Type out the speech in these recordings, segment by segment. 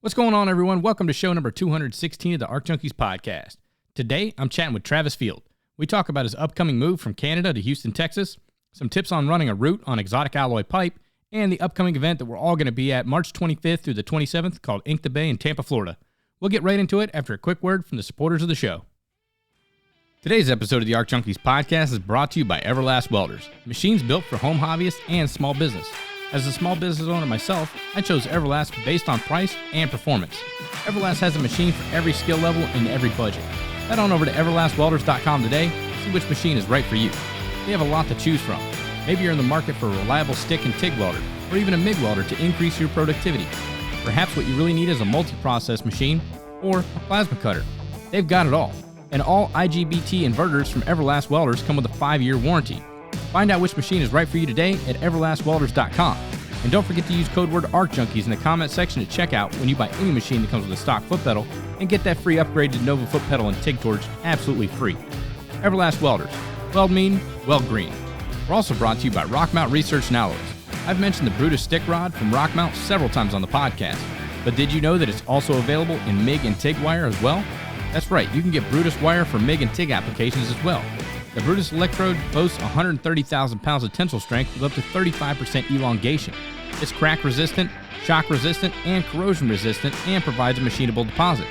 What's going on, everyone? Welcome to show number 216 of the ARC Junkies Podcast. Today, I'm chatting with Travis Field. We talk about his upcoming move from Canada to Houston, Texas, some tips on running a route on exotic alloy pipe, and the upcoming event that we're all going to be at March 25th through the 27th called Ink the Bay in Tampa, Florida. We'll get right into it after a quick word from the supporters of the show. Today's episode of the ARC Junkies Podcast is brought to you by Everlast Welders, machines built for home hobbyists and small business. As a small business owner myself, I chose Everlast based on price and performance. Everlast has a machine for every skill level and every budget. Head on over to everlastwelders.com today to see which machine is right for you. They have a lot to choose from. Maybe you're in the market for a reliable stick and TIG welder, or even a MIG welder to increase your productivity. Perhaps what you really need is a multi-process machine or a plasma cutter. They've got it all. And all IGBT inverters from Everlast Welders come with a 5-year warranty. Find out which machine is right for you today at everlastwelders.com. And don't forget to use code word ARCJunkies in the comment section at checkout when you buy any machine that comes with a stock foot pedal and get that free upgrade to Nova foot pedal and TIG torch absolutely free. Everlast Welders. Weld mean, weld green. We're also brought to you by Rockmount Research and Alloys. I've mentioned the Brutus stick rod from Rockmount several times on the podcast, but did you know that it's also available in MIG and TIG wire as well? That's right, you can get Brutus wire for MIG and TIG applications as well. The Brutus electrode boasts 130,000 pounds of tensile strength with up to 35% elongation. It's crack resistant, shock resistant, and corrosion resistant, and provides a machinable deposit.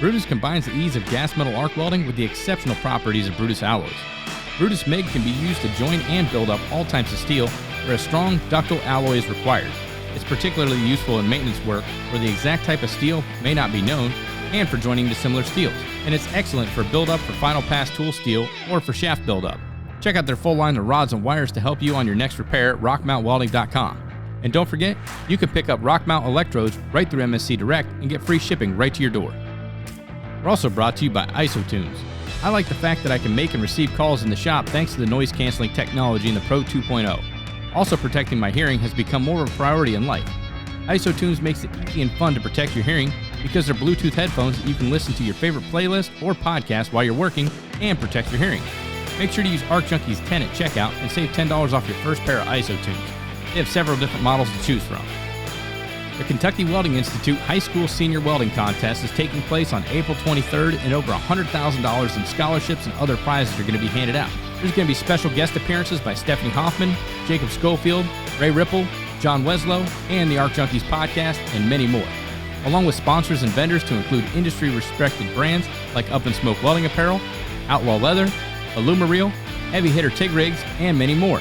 Brutus combines the ease of gas metal arc welding with the exceptional properties of Brutus alloys. Brutus MIG can be used to join and build up all types of steel where a strong ductile alloy is required. It's particularly useful in maintenance work where the exact type of steel may not be known, and for joining to similar steels. And it's excellent for build-up for final pass tool steel or for shaft build-up. Check out their full line of rods and wires to help you on your next repair at rockmountwelding.com. And don't forget, you can pick up Rockmount electrodes right through MSC Direct and get free shipping right to your door. We're also brought to you by ISOTUNES. I like the fact that I can make and receive calls in the shop thanks to the noise-canceling technology in the Pro 2.0. Also, protecting my hearing has become more of a priority in life. ISOTUNES makes it easy and fun to protect your hearing because they're Bluetooth headphones that you can listen to your favorite playlist or podcast while you're working and protect your hearing. Make sure to use ARC Junkies 10 at checkout and save $10 off your first pair of ISOTUNES. They have several different models to choose from. The Kentucky Welding Institute High School Senior Welding Contest is taking place on April 23rd, and over $100,000 in scholarships and other prizes are going to be handed out. There's going to be special guest appearances by Stephanie Hoffman, Jacob Schofield, Ray Ripple, John Weslow, and the ARC Junkies Podcast, and many more, along with sponsors and vendors to include industry-respected brands like Up & Smoke Welding Apparel, Outlaw Leather, Alumareel, Heavy Hitter TIG Rigs, and many more.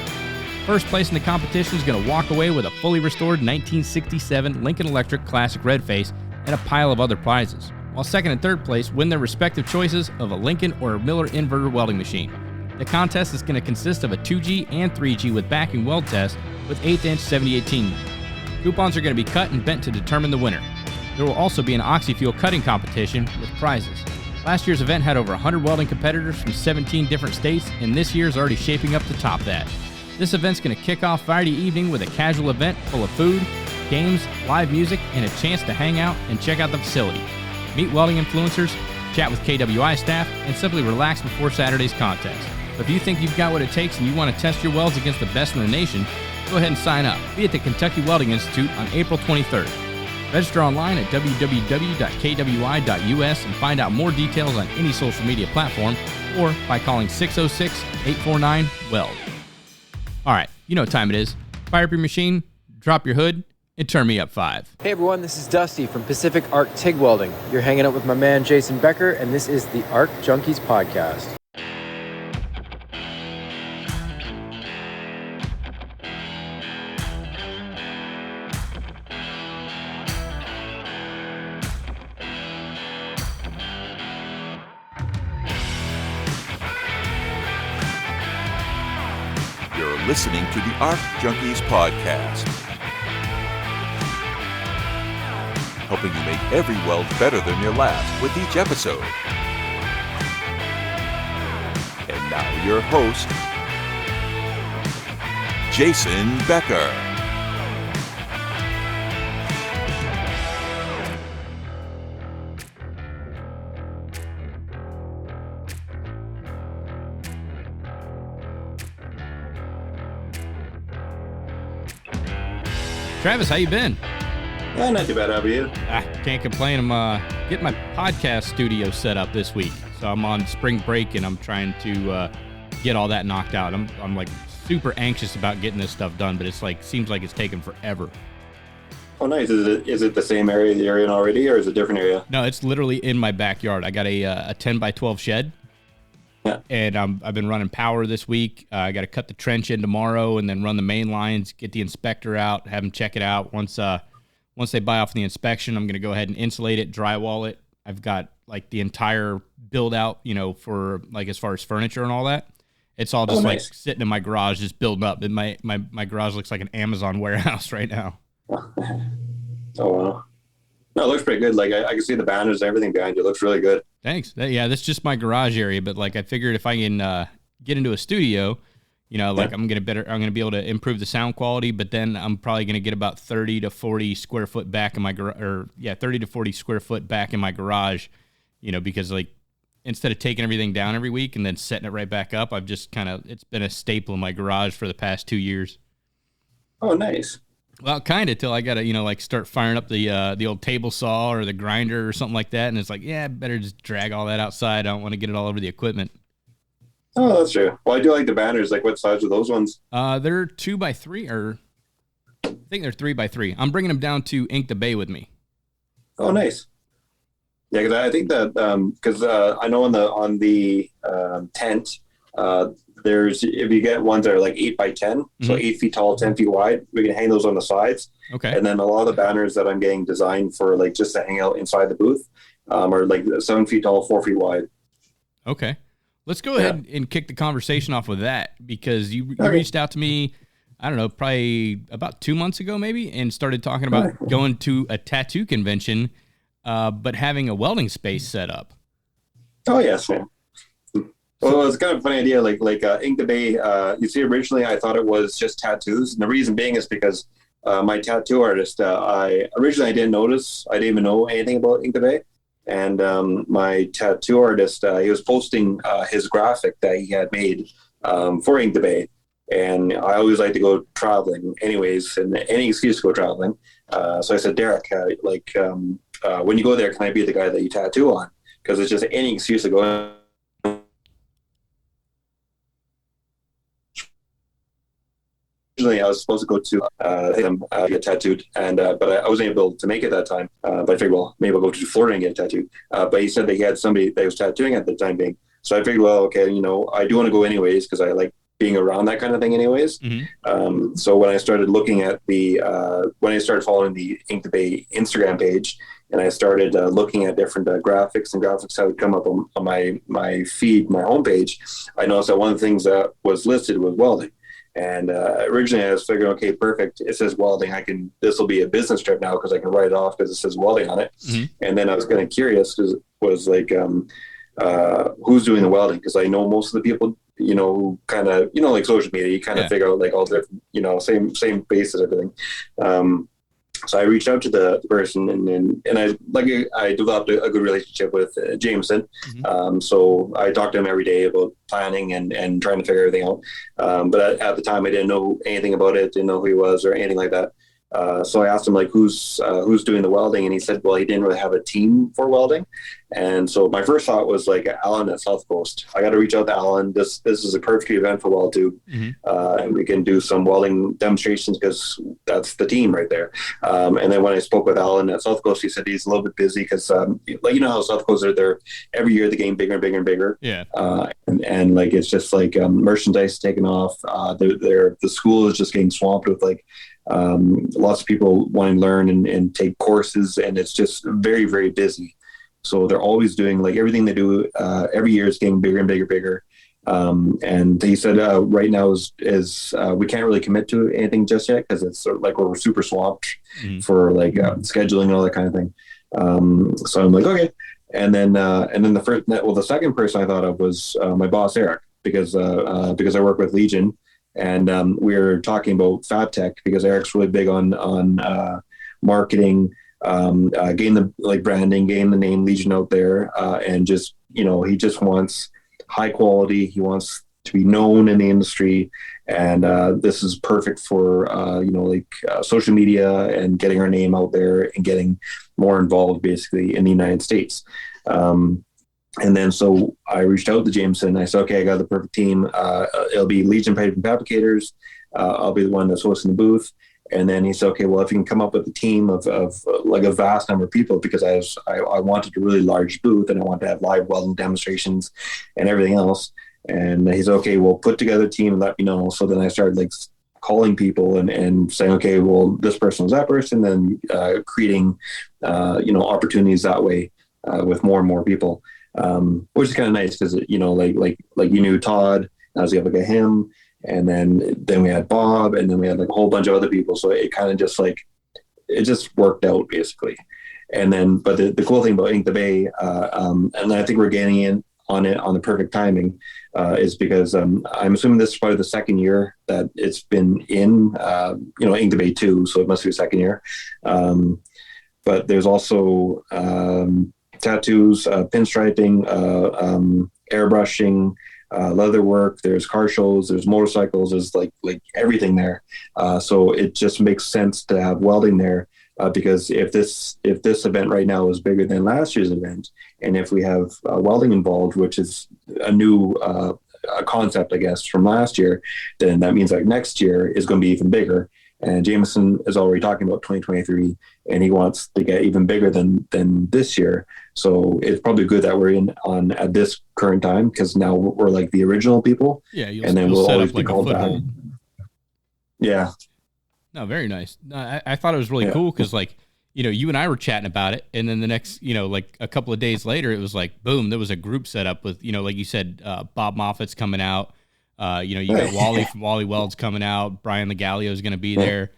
First place in the competition is going to walk away with a fully restored 1967 Lincoln Electric Classic Red Face and a pile of other prizes, while second and third place win their respective choices of a Lincoln or a Miller inverter welding machine. The contest is going to consist of a 2G and 3G with backing weld test with 8-inch 7018. Coupons are going to be cut and bent to determine the winner. There will also be an oxy-fuel cutting competition with prizes. Last year's event had over 100 welding competitors from 17 different states, and this year is already shaping up to top that. This event's going to kick off Friday evening with a casual event full of food, games, live music, and a chance to hang out and check out the facility. Meet welding influencers, chat with KWI staff, and simply relax before Saturday's contest. If you think you've got what it takes and you want to test your welds against the best in the nation, go ahead and sign up. Be at the Kentucky Welding Institute on April 23rd. Register online at www.kwi.us and find out more details on any social media platform or by calling 606-849-WELD. All right, you know what time it is. Fire up your machine, drop your hood, and turn me up 5. Hey everyone, this is Dusty from Pacific Arc TIG Welding. You're hanging out with my man Jason Becker, and this is the ARC Junkies Podcast. Listening to the ARC Junkies Podcast, helping you make every weld better than your last with each episode. And now your host, Jason Becker. Travis, how you been? Not too bad. How about you? Can't complain. I'm getting my podcast studio set up this week. So I'm on spring break and I'm trying to get all that knocked out. I'm like super anxious about getting this stuff done, but it's like seems like it's taking forever. Oh, nice. Is it the same area you're in already, or is it a different area? No, it's literally in my backyard. I got a 10 by 12 shed. Yeah. And I've been running power this week. I got to cut the trench in tomorrow and then run the main lines, get the inspector out, have him check it out. Once they buy off the inspection, I'm going to go ahead and insulate it, drywall it. I've got like the entire build out, for like as far as furniture and all that. It's all just like sitting in my garage, just building up. And my garage looks like an Amazon warehouse right now. Oh, wow. No, it looks pretty good. Like I can see the banners and everything behind you. It looks really good. Thanks. Yeah, that's just my garage area. But like I figured if I can get into a studio, I'm gonna be able to improve the sound quality. But then I'm probably gonna get about 30 to 40 square foot back in my 30 to 40 square foot back in my garage. Because like instead of taking everything down every week and then setting it right back up, I've just it's been a staple in my garage for the past 2 years. Oh, nice. Well, kind of till I got to, start firing up the old table saw or the grinder or something like that. And it's like, yeah, better just drag all that outside. I don't want to get it all over the equipment. Oh, that's true. Well, I do like the banners. Like, what size are those ones? They're 2x3, or I think they're 3x3. I'm bringing them down to Ink the Bay with me. Oh, nice. Yeah, because I think that because I know on the tent, there's, if you get ones that are like 8x10, so 8 feet tall, 10 feet wide, we can hang those on the sides. Okay. And then a lot of the banners that I'm getting designed for like just to hang out inside the booth are like 7 feet tall, 4 feet wide. Okay. Let's go ahead and kick the conversation off with that, because you reached out to me, I don't know, probably about 2 months ago maybe, and started talking about going to a tattoo convention, but having a welding space set up. Oh, yes, man. Well, it's kind of a funny idea. Like Ink the Bay, you see, originally I thought it was just tattoos. And the reason being is because my tattoo artist, I didn't notice. I didn't even know anything about Ink the Bay. And my tattoo artist, he was posting his graphic that he had made for Ink the Bay. And I always like to go traveling anyways, and any excuse to go traveling. So I said, Derek, when you go there, can I be the guy that you tattoo on? Because it's just any excuse to go. Originally, I was supposed to go to get tattooed, but I wasn't able to make it that time. But I figured, well, maybe I'll go to Florida and get tattooed. But he said that he had somebody that was tattooing at the time being. So I figured, well, okay, I do want to go anyways because I like being around that kind of thing anyways. Mm-hmm. So when I started looking at when I started following the Ink the Bay Instagram page, and I started looking at different graphics that would come up on my feed, my homepage, I noticed that one of the things that was listed was welding. And originally I was figuring, okay, perfect. It says welding. This will be a business trip now because I can write it off because it says welding on it. Mm-hmm. And then I was kind of curious because was like, who's doing the welding? Because I know most of the people, who kind of, like social media, you kind of figure out like all different, same basis, everything. So I reached out to the person and I developed a good relationship with Jameson. Mm-hmm. So I talked to him every day about planning and trying to figure everything out. But at the time I didn't know anything about it, didn't know who he was or anything like that. So I asked him like, who's doing the welding? And he said, well, he didn't really have a team for welding. And so my first thought was like Alan at South Coast. I got to reach out to Alan. This is a perfect event for Weld Tube. Mm-hmm. And we can do some welding demonstrations because that's the team right there. And then when I spoke with Alan at South Coast, he said he's a little bit busy because how South Coast are there every year, the game bigger and bigger and bigger. Yeah. And like, it's just like merchandise taking off. The school is just getting swamped with like, lots of people want to learn and take courses, and it's just very, very busy. So they're always doing like everything they do every year is getting bigger and bigger, bigger. And he said right now is we can't really commit to anything just yet because it's sort of like we're super swamped for like scheduling and all that kind of thing. So I'm like, okay. And then the second person I thought of was my boss, Eric, because I work with Legion. And we were talking about Fab Tech because Eric's really big on marketing, getting the like branding, getting the name Legion out there, and just he just wants high quality. He wants to be known in the industry, And this is perfect for social media and getting our name out there and getting more involved basically in the United States. And then so I reached out to Jameson. I said, okay, I got the perfect team. It'll be Legion Piping Fabricators. I'll be the one that's hosting the booth. And then he said, okay, well, if you can come up with a team of like a vast number of people, because I wanted a really large booth and I wanted to have live welding demonstrations and everything else. And he said, okay, we'll put together a team and let me know. So then I started like calling people and saying, okay, well, this person was that person, then creating, opportunities that way with more and more people, which is kind of nice because, like you knew Todd, I was able to get him. And then we had Bob, and then we had like a whole bunch of other people. So it kind of just it just worked out basically. And then, but the cool thing about Ink the Bay, and I think we're getting in on it on the perfect timing, is because I'm assuming this is probably the second year that it's been in, Ink the Bay 2. So it must be the second year. But there's also tattoos, pinstriping, airbrushing, leather work, there's car shows, there's motorcycles, there's like everything there. So it just makes sense to have welding there, because if this event right now is bigger than last year's event, and if we have welding involved, which is a new concept, I guess, from last year, then that means like next year is going to be even bigger. And Jameson is already talking about 2023, and he wants to get even bigger than this year. So it's probably good that we're in on at this current time, because now we're like the original people. Yeah, and then we'll always be called back. Yeah. No, very nice. I thought it was really cool because, like, you and I were chatting about it, and then the next, like a couple of days later, it was like, boom, there was a group set up with, like you said, Bob Moffat's coming out. You got Wally from Wally Welds coming out. Brian Legalio is going to be there.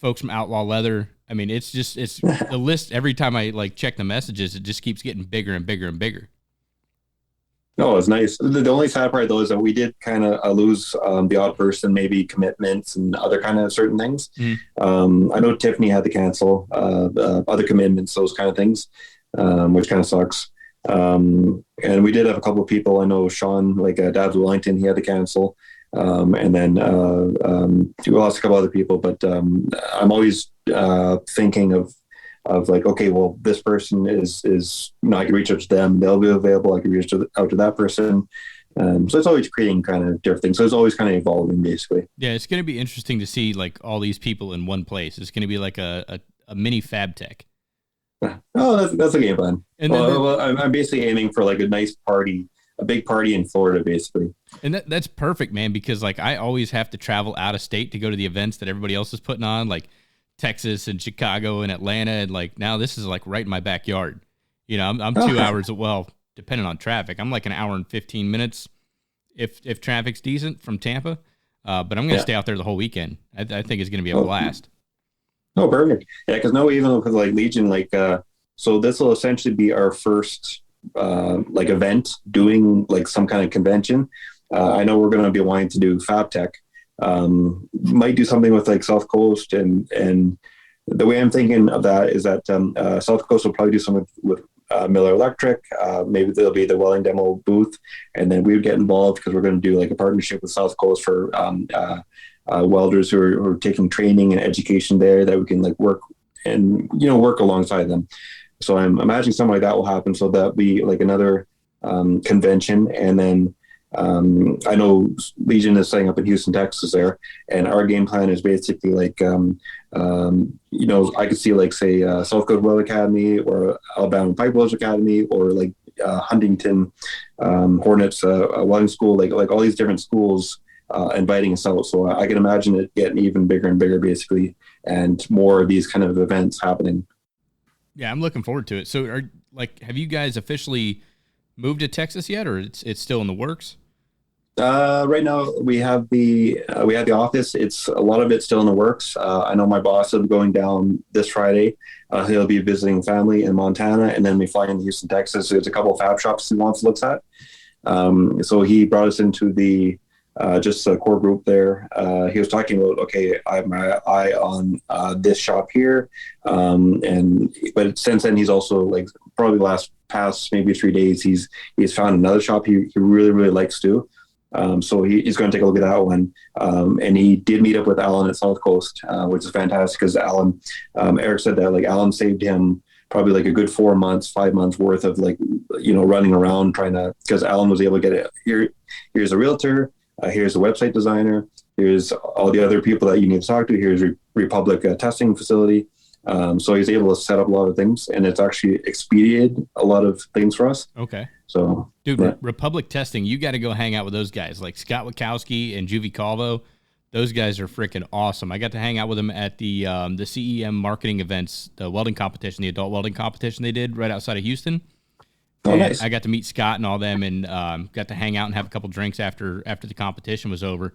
Folks from Outlaw Leather. I mean, it's the list. Every time I like check the messages, it just keeps getting bigger and bigger and bigger. No, it's nice. The only sad part though is that we did kind of lose the odd person, maybe commitments and other kind of certain things. I know Tiffany had to cancel other commitments, those kind of things, which kind of sucks. And we did have a couple of people. I know Sean, like Dad's Wellington, he had to cancel. And then we lost a couple other people, but I'm always thinking of like, okay, well, this person is I can reach out to them. They'll be available. I can reach out to that person. So it's always creating kind of different things. So it's always kind of evolving, basically. Yeah, it's going to be interesting to see like all these people in one place. It's going to be like a mini Fab Tech. Oh, that's a game plan. And I'm basically aiming for like a nice party, a big party in Florida, basically. And that's perfect, man, because like I always have to travel out of state to go to the events that everybody else is putting on, like Texas and Chicago and Atlanta, and like now this is like right in my backyard. I'm 2 hours, depending on traffic, I'm like an hour and 15 minutes if traffic's decent from Tampa. But I'm gonna stay out there the whole weekend. I think it's gonna be a blast. Oh, perfect. Yeah, because no, even with like Legion, like so this will essentially be our first like event doing like some kind of convention. I know we're going to be wanting to do Fab Tech. Might do something with like South Coast, and the way I'm thinking of that is that South Coast will probably do something with Miller Electric. Maybe there'll be the welding demo booth, and then we would get involved because we're going to do like a partnership with South Coast for welders who are taking training and education there, that we can like work and work alongside them. So I'm imagining something like that will happen. So that'll be like another convention, and then I know Legion is setting up in Houston, Texas there, and our game plan is basically like I could see like say South Dakota Weld Academy or Alabama Pipe Welders Academy or like Huntington Hornets welding school, like all these different schools inviting us out. So I can imagine it getting even bigger and bigger, basically, and more of these kind of events happening. Yeah, I'm looking forward to it. So, have you guys officially moved to Texas yet, or it's still in the works? Right now, we have the office. It's a lot of it's still in the works. I know my boss will be going down this Friday. He'll be visiting family in Montana, and then we fly into Houston, Texas. There's a couple of fab shops he wants to look at. So he brought us into the just a core group there. He was talking about, okay, I have my eye on this shop here. But since then, he's also like probably past maybe 3 days, he's found another shop he really, really likes too. So he's going to take a look at that one. And he did meet up with Alan at South Coast, which is fantastic because Alan, Eric said that like Alan saved him probably like a good 5 months worth of like, running around trying to, because Alan was able to get it. Here's a realtor, here's a website designer, here's all the other people that you need to talk to. Here's Republic testing facility. So he's able to set up a lot of things, and it's actually expedited a lot of things for us. Okay. So, dude, yeah. Republic Testing, you got to go hang out with those guys like Scott Wachowski and Juvie Calvo. Those guys are freaking awesome. I got to hang out with them at the CEM marketing events, the welding competition, the adult welding competition they did right outside of Houston. Oh, nice. I got to meet Scott and all them, and got to hang out and have a couple drinks after the competition was over.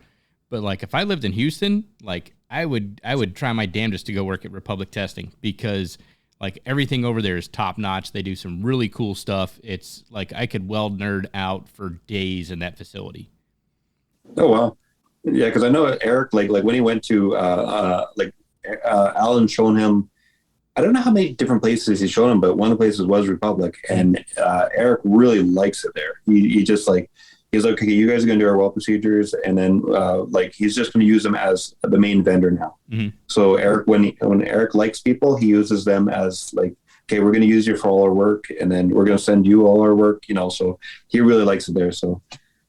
But like, if I lived in Houston, like I would try my damnedest to go work at Republic Testing, because like everything over there is top notch. They do some really cool stuff. It's like I could weld nerd out for days in that facility. Oh, wow. Yeah, because I know Eric, like when he went to Alan shown him, I don't know how many different places he's shown him, but one of the places was Republic, and Eric really likes it there. He just like, he's like, okay, you guys are going to do our weld procedures, and then he's just going to use them as the main vendor now. Mm-hmm. So Eric, when Eric likes people, he uses them as like, okay, we're going to use you for all our work, and then we're going to send you all our work, so he really likes it there. So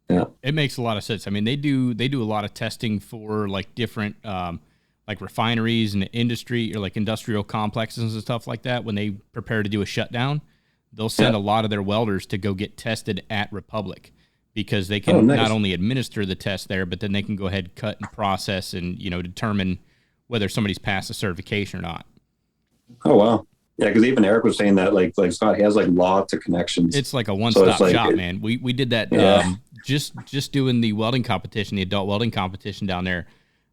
yeah, it makes a lot of sense. I mean, they do a lot of testing for like different like refineries and industry, or like industrial complexes and stuff like that. When they prepare to do a shutdown, they'll send a lot of their welders to go get tested at Republic, because they can not only administer the test there, but then they can go ahead, cut and process, and determine whether somebody's passed a certification or not. Oh, wow. Yeah, because even Eric was saying that like Scott, he has like lots of connections. It's like a one-stop shop, man. We did that just doing the welding competition, the adult welding competition down there.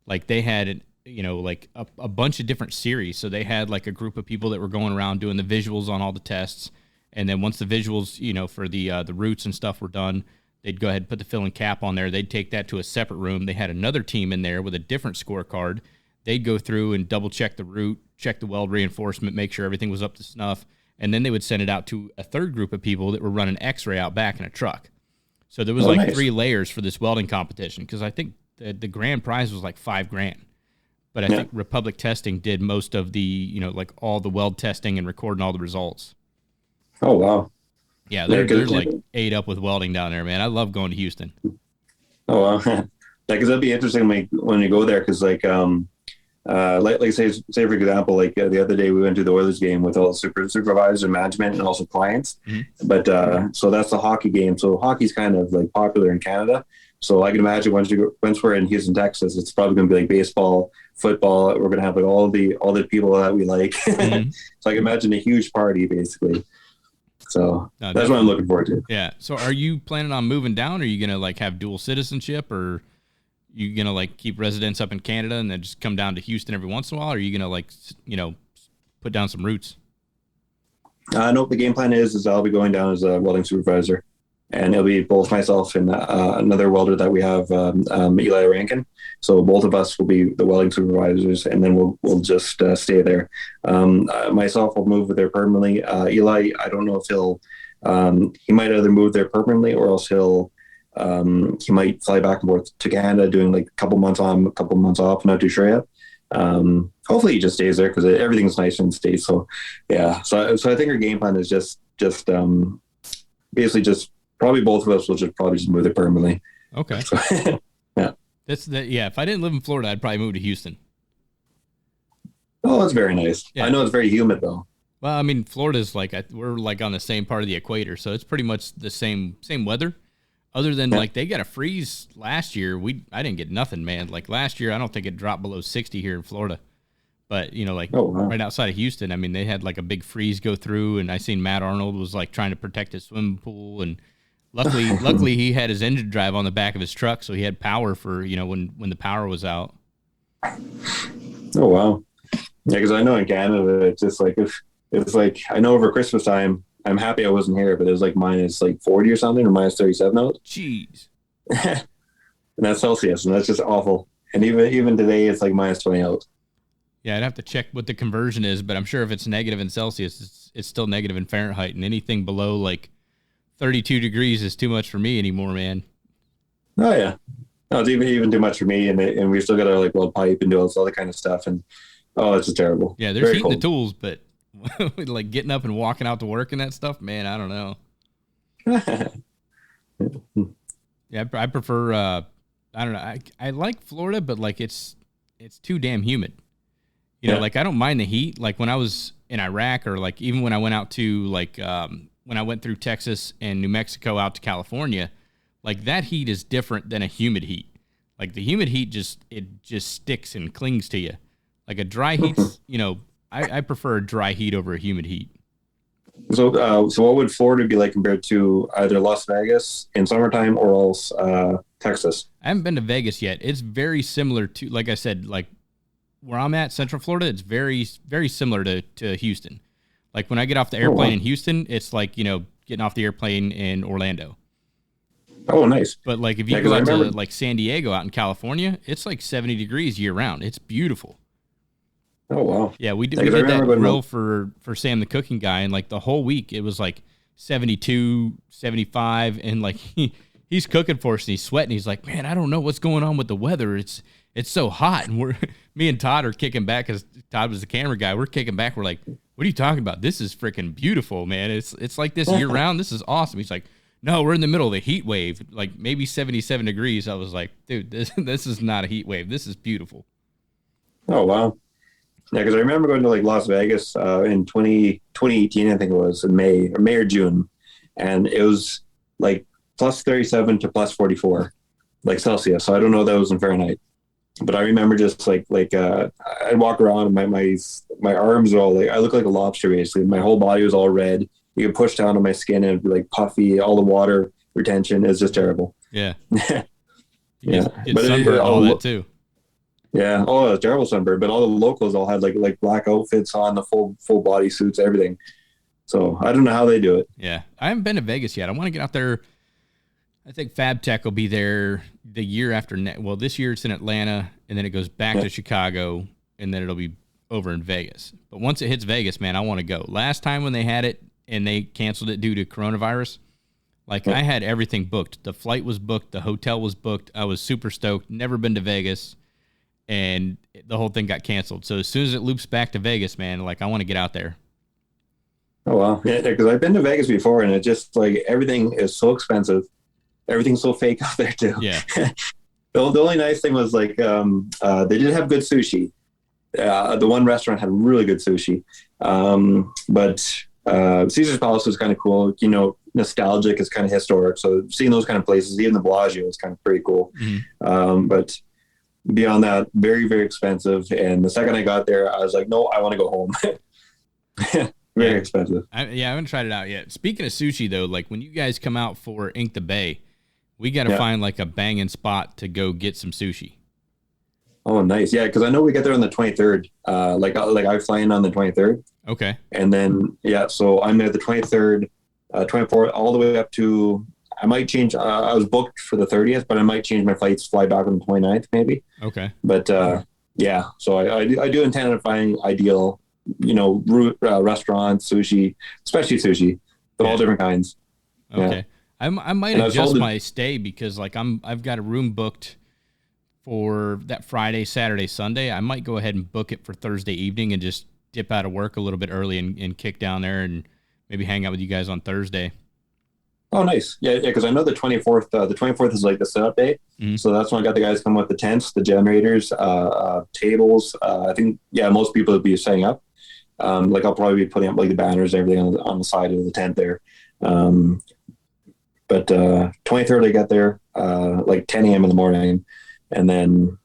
Like they had like a bunch of different series. So they had like a group of people that were going around doing the visuals on all the tests, and then once the visuals for the roots and stuff were done, they'd go ahead and put the fill and cap on there. They'd take that to a separate room. They had another team in there with a different scorecard. They'd go through and double check the root, check the weld reinforcement, make sure everything was up to snuff. And then they would send it out to a third group of people that were running x-ray out back in a truck. So there was nice. 3 layers for this welding competition, because I think the grand prize was like $5,000. But I think Republic Testing did most of the, like all the weld testing and recording all the results. Oh, wow. Yeah, they're like ate up with welding down there, man. I love going to Houston. Oh, wow. Because that'd be interesting when you go there, because say for example, like the other day we went to the Oilers game with all the supervisors and management and also clients. Mm-hmm. But so that's the hockey game. So hockey's kind of like popular in Canada. So I can imagine once we're in Houston, Texas, it's probably going to be like baseball, football. We're going to have like all the people that we like. Mm-hmm. So I can imagine a huge party basically. So that's what I'm looking forward to. Yeah. So are you planning on moving down? Or are you going to like have dual citizenship, or you going to like keep residence up in Canada and then just come down to Houston every once in a while? Or are you going to like, put down some roots? Nope. The game plan is I'll be going down as a welding supervisor, and it'll be both myself and another welder that we have, Eli Rankin. So both of us will be the welding supervisors, and then we'll just stay there. Myself will move there permanently. Eli, I don't know if he might either move there permanently, or else he might fly back and forth to Canada, doing like a couple months on, a couple months off. I'm not too sure yet. Hopefully he just stays there, because everything's nice in the States. So yeah, so I think our game plan is just basically just probably both of us will probably just move there permanently. Okay. So, yeah. Yeah. If I didn't live in Florida, I'd probably move to Houston. Oh, that's very nice. Yeah. I know it's very humid though. Well, I mean, Florida's like, we're like on the same part of the equator, so it's pretty much the same weather. Other than like they got a freeze last year. I didn't get nothing, man. Like last year, I don't think it dropped below 60 here in Florida. But right outside of Houston, I mean, they had like a big freeze go through, and I seen Matt Arnold was like trying to protect his swimming pool, and luckily he had his engine drive on the back of his truck, so he had power for when the power was out. Oh wow, yeah, because I know in Canada it's just like it's like I know over Christmas time. I'm happy I wasn't here, but it was like minus like 40 or something, or minus 37 out. Jeez. And that's Celsius, and that's just awful. And even today, it's like minus 20 out. Yeah, I'd have to check what the conversion is, but I'm sure if it's negative in Celsius, it's still negative in Fahrenheit, and anything below like 32 degrees is too much for me anymore, man. Oh yeah. No, it's even too much for me, and we still got to like weld pipe and do all this other kind of stuff, and oh, it's just terrible. Yeah, there's heat in the tools, but like getting up and walking out to work and that stuff, man, I don't know. Yeah, I prefer. I don't know. I like Florida, but like it's too damn humid. You know, like I don't mind the heat. Like when I was in Iraq, or like even when I went out to like when I went through Texas and New Mexico out to California. Like that heat is different than a humid heat. Like the humid heat just sticks and clings to you. Like a dry heat's, you know, I prefer a dry heat over a humid heat. So, so what would Florida be like compared to either Las Vegas in summertime or else Texas? I haven't been to Vegas yet. It's very similar to, like I said, like where I'm at, Central Florida. It's very, very similar to Houston. Like when I get off the airplane in Houston, it's like, you know, getting off the airplane in Orlando. Oh, nice. But like if you go out to like San Diego out in California, it's like 70 degrees year round. It's beautiful. Oh, wow. Yeah, we did that grill for Sam the cooking guy, and like the whole week it was like 72, 75, and like he's cooking for us and he's sweating. He's like, man, I don't know what's going on with the weather. It's so hot, and me and Todd are kicking back because Todd was the camera guy. We're kicking back. We're like, what are you talking about? This is freaking beautiful, man. It's like this year round. This is awesome. He's like, no, we're in the middle of a heat wave, like maybe 77 degrees. I was like, dude, this is not a heat wave. This is beautiful. Oh, wow. Yeah, because I remember going to like Las Vegas in 2018, I think it was, in May or June. And it was like plus 37 to plus 44, like Celsius. So I don't know if that was in Fahrenheit. But I remember just like I'd walk around and my arms are all like, I look like a lobster basically. My whole body was all red. You could push down on my skin and it'd be like puffy. All the water retention is just terrible. Yeah. Yeah. Get sunburned, all that too. Yeah. Oh, it was terrible sunburn. But all the locals all had like black outfits on, the full body suits, everything. So I don't know how they do it. Yeah. I haven't been to Vegas yet. I want to get out there. I think Fab Tech will be there the year after. Well, this year it's in Atlanta, and then it goes back to Chicago, and then it'll be over in Vegas. But once it hits Vegas, man, I want to go. Last time when they had it and they canceled it due to coronavirus, like I had everything booked. The flight was booked. The hotel was booked. I was super stoked. Never been to Vegas, and the whole thing got canceled. So as soon as it loops back to Vegas, man, like I want to get out there. Oh, wow. Yeah, because I've been to Vegas before, and it just like everything is so expensive. Everything's so fake out there too. Yeah. The only nice thing was like they did have good sushi. The one restaurant had really good sushi, but Caesar's Palace was kind of cool. You know, nostalgic. It's kind of historic. So seeing those kind of places, even the Bellagio, is kind of pretty cool. Mm-hmm. But beyond that, very, very expensive. And the second I got there, I was like, no, I want to go home. Very expensive. I haven't tried it out yet. Speaking of sushi, though, like when you guys come out for Ink the Bay, we got to find like a banging spot to go get some sushi. Oh, nice. Yeah, because I know we get there on the 23rd. Like I fly in on the 23rd. Okay. And then, so I'm there the 23rd, 24th, all the way up to, I might change. I was booked for the 30th, but I might change my flights, fly back on the 29th maybe. Okay. But so I do intend on finding ideal, you know, restaurants, sushi, especially sushi, but all different kinds. Okay. Yeah. I might adjust my stay because like I've got a room booked for that Friday, Saturday, Sunday. I might go ahead and book it for Thursday evening and just dip out of work a little bit early and kick down there and maybe hang out with you guys on Thursday. Oh, nice. Yeah, because I know the 24th. The 24th is like the setup day, so that's when I got the guys come with the tents, the generators, tables. I think most people would be setting up. Like I'll probably be putting up like the banners and everything on the side of the tent there. But 23rd I got there like 10 a.m. in the morning, and then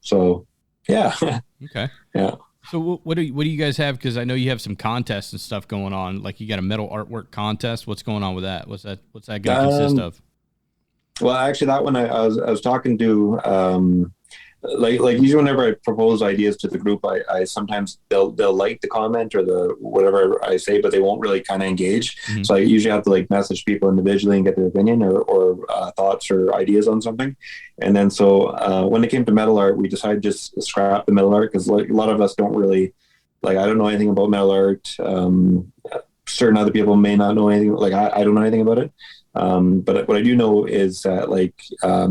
so yeah. Okay. Yeah. So what do you guys have? Because I know you have some contests and stuff going on. Like you got a metal artwork contest. What's going on with that? What's that going to consist of? Well, actually, that one I was talking to. Like usually whenever I propose ideas to the group, I sometimes they'll like the comment or the whatever I say, but they won't really kind of engage. Mm-hmm. So I usually have to like message people individually and get their opinion or thoughts or ideas on something. And then when it came to metal art, we decided to just scrap the metal art because like a lot of us don't really I don't know anything about metal art. certain other people may not know anything. Like I don't know anything about it. But what I do know is that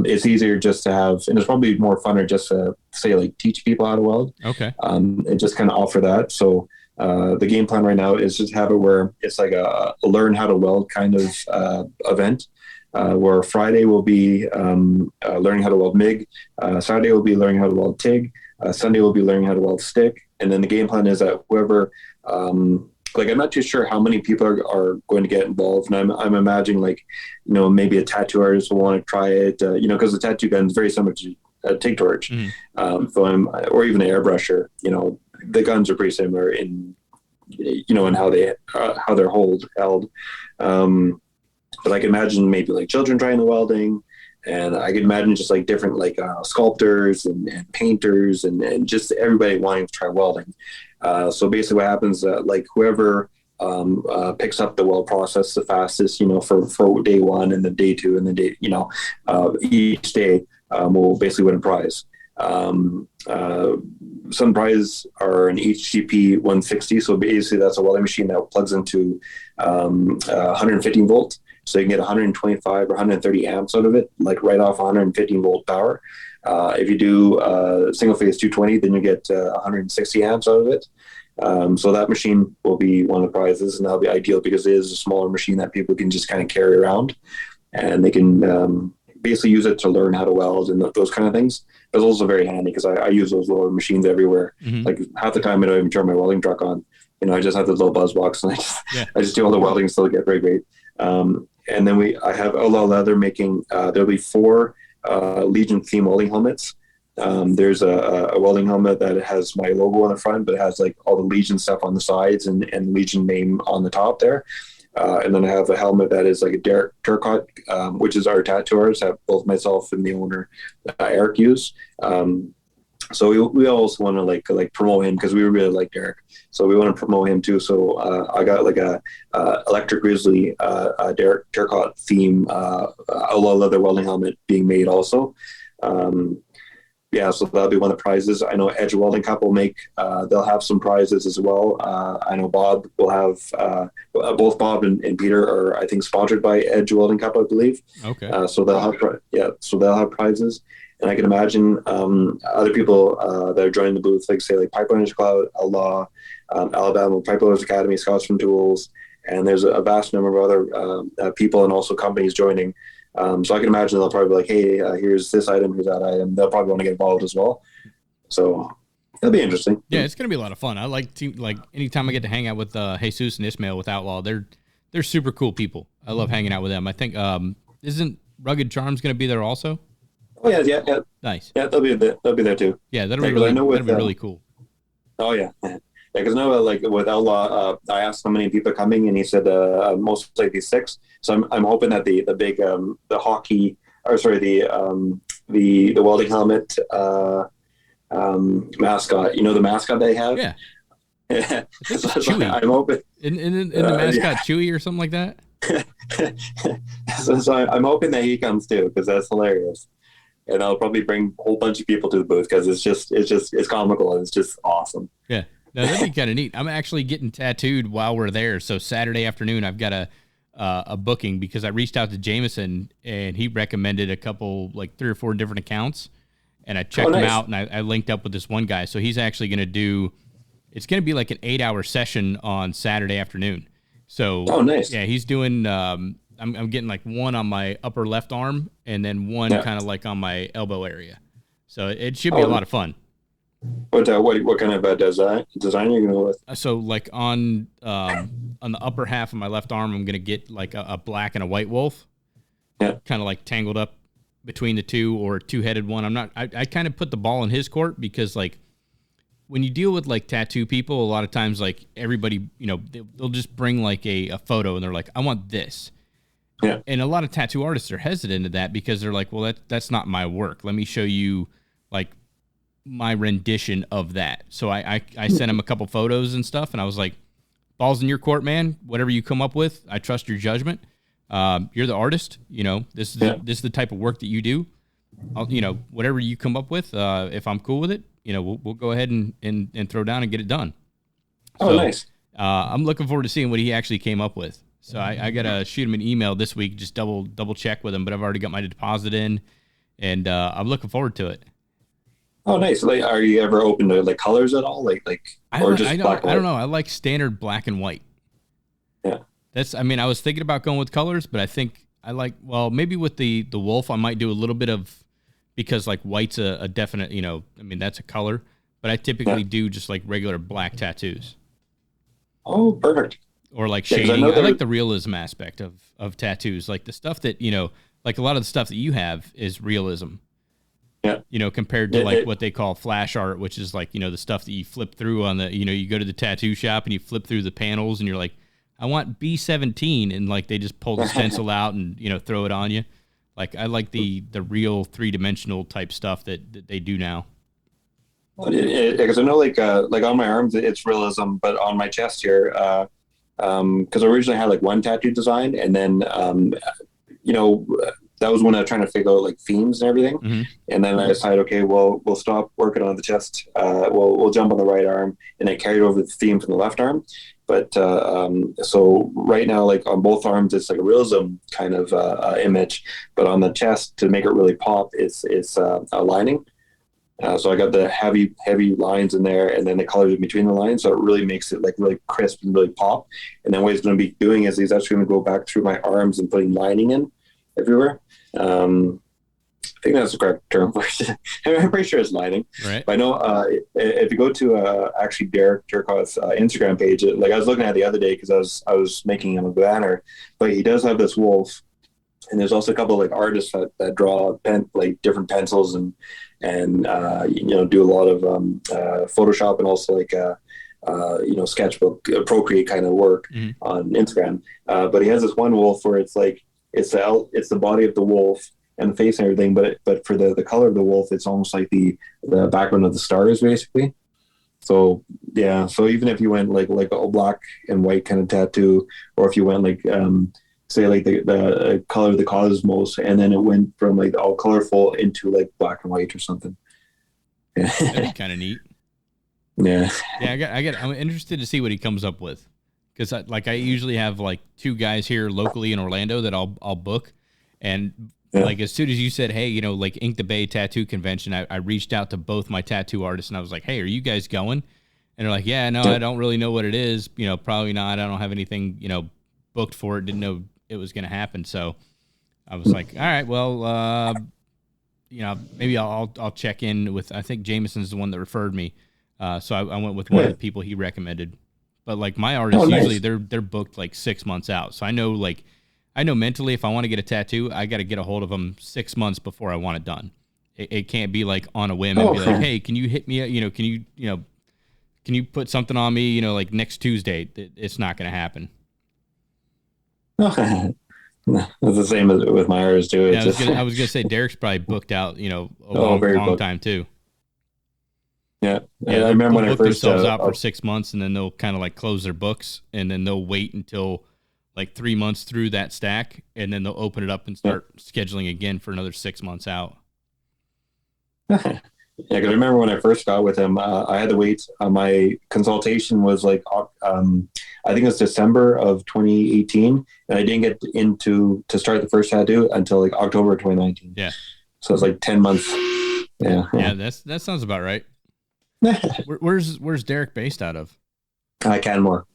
it's easier just to have, and it's probably more funner just to say like teach people how to weld. Okay. And just kind of offer that. So the game plan right now is just have it where it's like a learn how to weld kind of event. Where Friday will be learning how to weld MIG, Saturday will be learning how to weld TIG, Sunday will be learning how to weld stick, and then the game plan is that whoever, I'm not too sure how many people are going to get involved, and I'm imagining maybe a tattoo artist will want to try it, because the tattoo gun is very similar to a TIG torch, or even an airbrusher. The guns are pretty similar in how they're held. But I can imagine maybe like children trying the welding, and I can imagine just like different sculptors and painters and just everybody wanting to try welding. So basically what happens, whoever picks up the weld process the fastest, for day one and then day two and then each day will basically win a prize. Some prizes are an HGP 160. So basically that's a welding machine that plugs into 115 volts. So you can get 125 or 130 amps out of it, like right off 115 volt power. If you do single phase 220, then you get 160 amps out of it. So that machine will be one of the prizes, and that'll be ideal because it is a smaller machine that people can just kind of carry around, and they can basically use it to learn how to weld and those kind of things. But it's also very handy because I use those little machines everywhere. Mm-hmm. Like half the time I don't even turn my welding truck on. I just have this little buzz box, and I just do all the welding until I get very great. And then I have Outlaw Leather making, there'll be 4 Legion theme welding helmets. There's a welding helmet that has my logo on the front, but it has like all the Legion stuff on the sides and Legion name on the top there. And then I have a helmet that is like a Derek Turcotte, which is our tattoo artist that both myself and the owner, Eric, use. So we also want to like promote him because we really like Derek. So we want to promote him too. So I got like a Electric Grizzly Derek Turcotte theme Outlaw Leather welding helmet being made also. So that'll be one of the prizes. I know Edge Welding Cup will make. They'll have some prizes as well. I know Bob will have. Both Bob and Peter are, I think, sponsored by Edge Welding Cup, I believe. Okay. So they'll have prizes. And I can imagine other people that are joining the booth, like Pipeliners Cloud, Outlaw, Alabama Pipeliners Academy, Scouts from Tools, and there's a vast number of other people and also companies joining. So I can imagine they'll probably be like, hey, here's this item, here's that item. They'll probably want to get involved as well. So it'll be interesting. Yeah, it's going to be a lot of fun. I like anytime I get to hang out with Jesus and Ismail with Outlaw, they're super cool people. I love hanging out with them. I think, isn't Rugged Charms going to be there also? Oh yeah. Nice. Yeah, they'll be there too. Yeah, that'll be really cool. Oh yeah. Because with Outlaw, I asked how many people are coming, and he said most likely 6. So I'm hoping that the big the hockey, or sorry, the welding helmet mascot. The mascot they have. Yeah. Yeah. So I'm hoping in the mascot Chewy or something like that. so I'm hoping that he comes too, because that's hilarious. And I'll probably bring a whole bunch of people to the booth because it's comical and it's just awesome. Yeah, no, that'd be kind of neat. I'm actually getting tattooed while we're there. So Saturday afternoon, I've got a booking because I reached out to Jameson and he recommended a couple, like 3 or 4 different accounts, and I checked them out, and I linked up with this one guy. So he's actually going to it's going to be like an 8-hour session on Saturday afternoon. So nice. Yeah, he's doing. I'm getting like one on my upper left arm and then one kind of like on my elbow area. So it should be a lot of fun. What kind of design are you going to go with? So like on the upper half of my left arm, I'm going to get like a black and a white wolf. Yeah. Kind of like tangled up between the two, or a 2-headed one. I kind of put the ball in his court because like when you deal with like tattoo people, a lot of times like everybody, they'll just bring like a photo and they're like, I want this. Yeah. And a lot of tattoo artists are hesitant to that because they're like, well, that's not my work. Let me show you like my rendition of that. So I sent him a couple photos and stuff, and I was like, ball's in your court, man. Whatever you come up with, I trust your judgment. You're the artist. This is the type of work that you do. Whatever you come up with, if I'm cool with it, we'll go ahead and throw down and get it done. Oh, nice. I'm looking forward to seeing what he actually came up with. So I got to shoot him an email this week, just double check with him, but I've already got my deposit in, and I'm looking forward to it. Oh, nice. Like, are you ever open to like colors at all? Like, or just black and white? I don't know. I like standard black and white. Yeah. I was thinking about going with colors, but I think I like, well, maybe with the wolf, I might do a little bit of, because like white's a definite, that's a color, but I typically do just like regular black tattoos. Oh, perfect. Or like shading. I like the realism aspect of tattoos. Like the stuff that, like a lot of the stuff that you have is realism. Yeah. Compared to like what they call flash art, which is like, the stuff that you flip through on the, you go to the tattoo shop and you flip through the panels and you're like, I want B17. And like, they just pull the stencil out and, throw it on you. Like, I like the real 3-dimensional type stuff that they do now. Because I know like on my arms, it's realism, but on my chest here, because I originally had like one tattoo design, and then that was when I was trying to figure out like themes and everything. Mm-hmm. And then I decided, okay, well, we'll stop working on the chest. We'll jump on the right arm, and I carried over the theme from the left arm. But so right now, like on both arms, it's like a realism kind of image, but on the chest, to make it really pop, it's a lining. So I got the heavy lines in there, and then the colors in between the lines, so it really makes it like really crisp and really pop. And then what he's going to be doing is he's actually going to go back through my arms and putting lining in everywhere. I think that's the correct term for it. I'm pretty sure it's lining. Right. But I know if you go to actually Derek Jerkoff's Instagram page, like I was looking at it the other day because I was making him a banner, but he does have this wolf. And there's also a couple of like artists that draw like different pencils and do a lot of Photoshop and also like sketchbook, Procreate kind of work on Instagram. But he has this one wolf where it's like it's the body of the wolf and the face and everything, but for the color of the wolf, it's almost like the background of the stars basically. So yeah, so even if you went like a black and white kind of tattoo, or if you went like say like the color of the cosmos, and then it went from like all colorful into like black and white or something. Yeah. That'd be kind of neat. Yeah. Yeah, I'm interested to see what he comes up with, because I usually have like 2 guys here locally in Orlando that I'll book, and like as soon as you said, hey, like Ink the Bay Tattoo Convention, I reached out to both my tattoo artists and I was like, hey, are you guys going? And they're like, yeah, no, I don't really know what it is. Probably not. I don't have anything, booked for it. Didn't know it was going to happen. So I was like, all right, well, maybe I'll check in with, I think Jameson's the one that referred me. So I went with one of the people he recommended. But like my artists, usually they're booked like 6 months out. So I know mentally, if I want to get a tattoo, I got to get a hold of them 6 months before I want it done. It can't be like on a whim and be like, hey, can you hit me? Can you put something on me? Like next Tuesday. It's not going to happen. It's the same with my artists too. Yeah, I was gonna say Derek's probably booked out, a long time too. Yeah, I remember when I first themselves out for 6 months, and then they'll kind of like close their books, and then they'll wait until like 3 months through that stack, and then they'll open it up and start scheduling again for another 6 months out. Yeah, because I remember when I first got with him, I had to wait. My consultation was like, I think it was December of 2018, and I didn't get to start the first tattoo until like October 2019. Yeah. So it's like 10 months. Yeah. Yeah, that sounds about right. Where's Derek based out of? Canmore.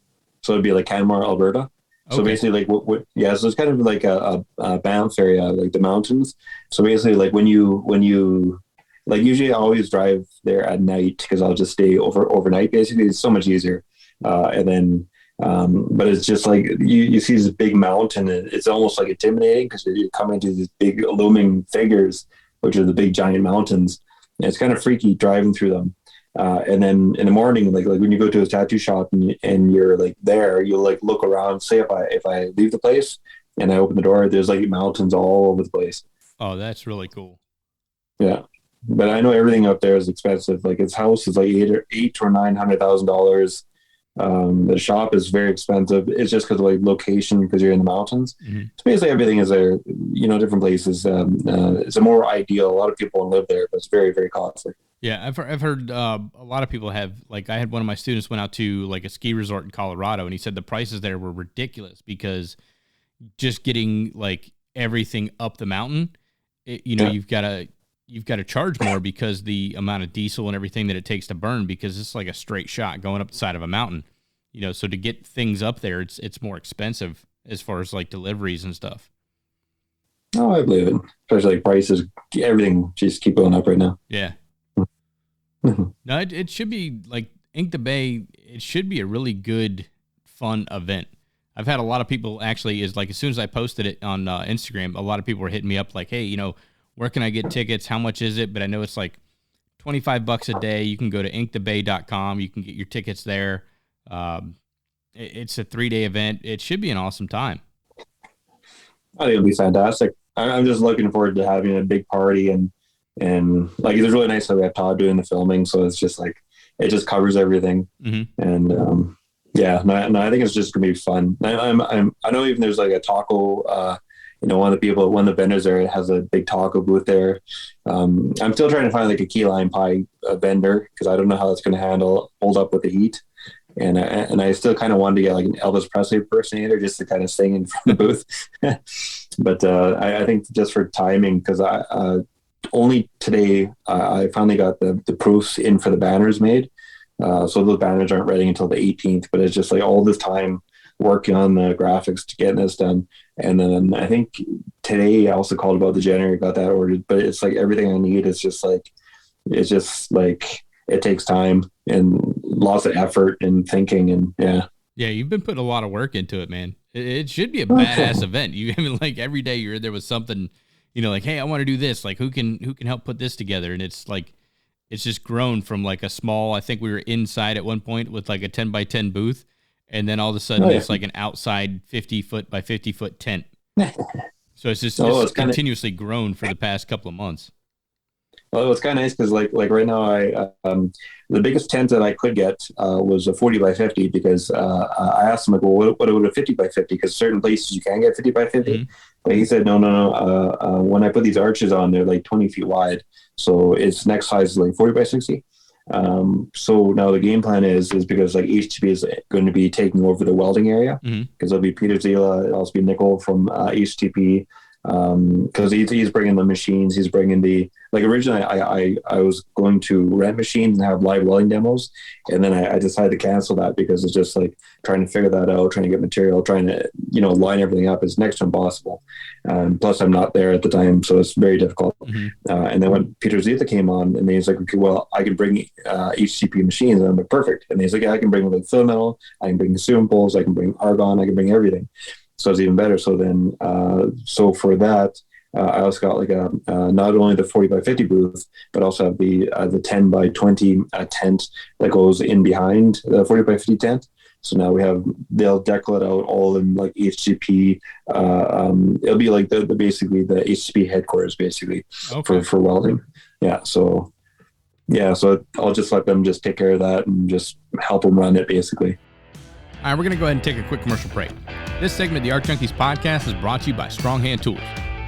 So it'd be like Canmore, Alberta. So basically, like so it's kind of like a Banff area, like the mountains. So basically, like when you like usually I always drive there at night because I'll just stay overnight. Basically, it's so much easier. And then, but it's just like you see this big mountain, and it's almost like intimidating because you're coming to these big looming figures, which are the big giant mountains. And it's kind of freaky driving through them. And then in the morning, like when you go to a tattoo shop and you're like there, you'll like look around. Say if I leave the place and I open the door, there's like mountains all over the place. Oh, that's really cool. Yeah. But I know everything up there is expensive. Like his house is like $800,000 or $900,000. The shop is very expensive. It's just because of like location, because you're in the mountains. Mm-hmm. So basically everything is there. Different places. It's a more ideal. A lot of people want to live there, but it's very, very costly. Yeah, I've heard a lot of people have, like, I had one of my students went out to like a ski resort in Colorado, and he said the prices there were ridiculous because just getting like everything up the mountain, you've got to charge more because the amount of diesel and everything that it takes to burn, because it's like a straight shot going up the side of a mountain, so to get things up there, it's more expensive as far as like deliveries and stuff. Oh, I believe it. Especially like prices, everything just keep going up right now. Yeah. No, it should be like Ink the Bay. It should be a really good, fun event. I've had a lot of people actually, as soon as I posted it on Instagram, a lot of people were hitting me up like, hey, where can I get tickets? How much is it? But I know it's like $25 a day. You can go to inkthebay.com. You can get your tickets there. It's a 3-day event. It should be an awesome time. I think it'll be fantastic. I'm just looking forward to having a big party and like, it's really nice that we have Todd doing the filming. So it's just like, it just covers everything. Mm-hmm. And, I think it's just gonna be fun. I know even there's like a taco, one of the vendors there has a big taco booth there. I'm still trying to find like a key lime pie vendor, because I don't know how that's going to hold up with the heat. And I still kind of wanted to get like an Elvis Presley impersonator just to kind of sing in front of the booth. But I think just for timing, because only today I finally got the proofs in for the banners made. So those banners aren't ready until the 18th, but it's just like all this time working on the graphics to getting this done. And then I think today I also called about the generator, got that ordered, but it's like everything I need is just like, it takes time and lots of effort and thinking, and yeah. Yeah, you've been putting a lot of work into it, man. It should be a badass event. Like every day you're there with something, like, hey, I want to do this. Like, who can help put this together? And it's like, it's just grown from like a small, I think we were inside at one point with like a 10 by 10 booth. And then all of a sudden it's like an outside 50 foot by 50 foot tent. So it's just it's continuously grown for the past couple of months. Well, it's kind of nice because like right now the biggest tent that I could get was a 40 by 50, because I asked him like, well, what would a 50 by 50? Because certain places you can get 50 by 50. Mm-hmm. But he said, no. When I put these arches on, they're like 20 feet wide. So its next size is like 40 by 60. So now the game plan is because like HTP is going to be taking over the welding area, because it'll be Peter Zila, it'll also be Nickel from HTP, because he's bringing the machines, he's bringing the, like originally I was going to rent machines and have live welding demos, and then I decided to cancel that because it's just like trying to figure that out, trying to get material, trying to line everything up is next to impossible. Plus I'm not there at the time, so it's very difficult. And then when Peter Zita came on, and he's like, okay, well, I can bring HCP machines, and I'm like, perfect. And he's like, yeah, I can bring like fill metal, I can bring consumables, I can bring argon, I can bring everything. So it's even better. So then, so for that, I also got like a not only the 40 by 50 booth, but also have the 10 by 20 tent that goes in behind the 40 by 50 tent. So now they'll decal it out all in like HCP. It'll be like the basically the HCP headquarters basically for welding. Yeah. So I'll just let them just take care of that and just help them run it basically. All right, we're going to go ahead and take a quick commercial break. This segment of the Arc Junkies podcast is brought to you by Strong Hand Tools,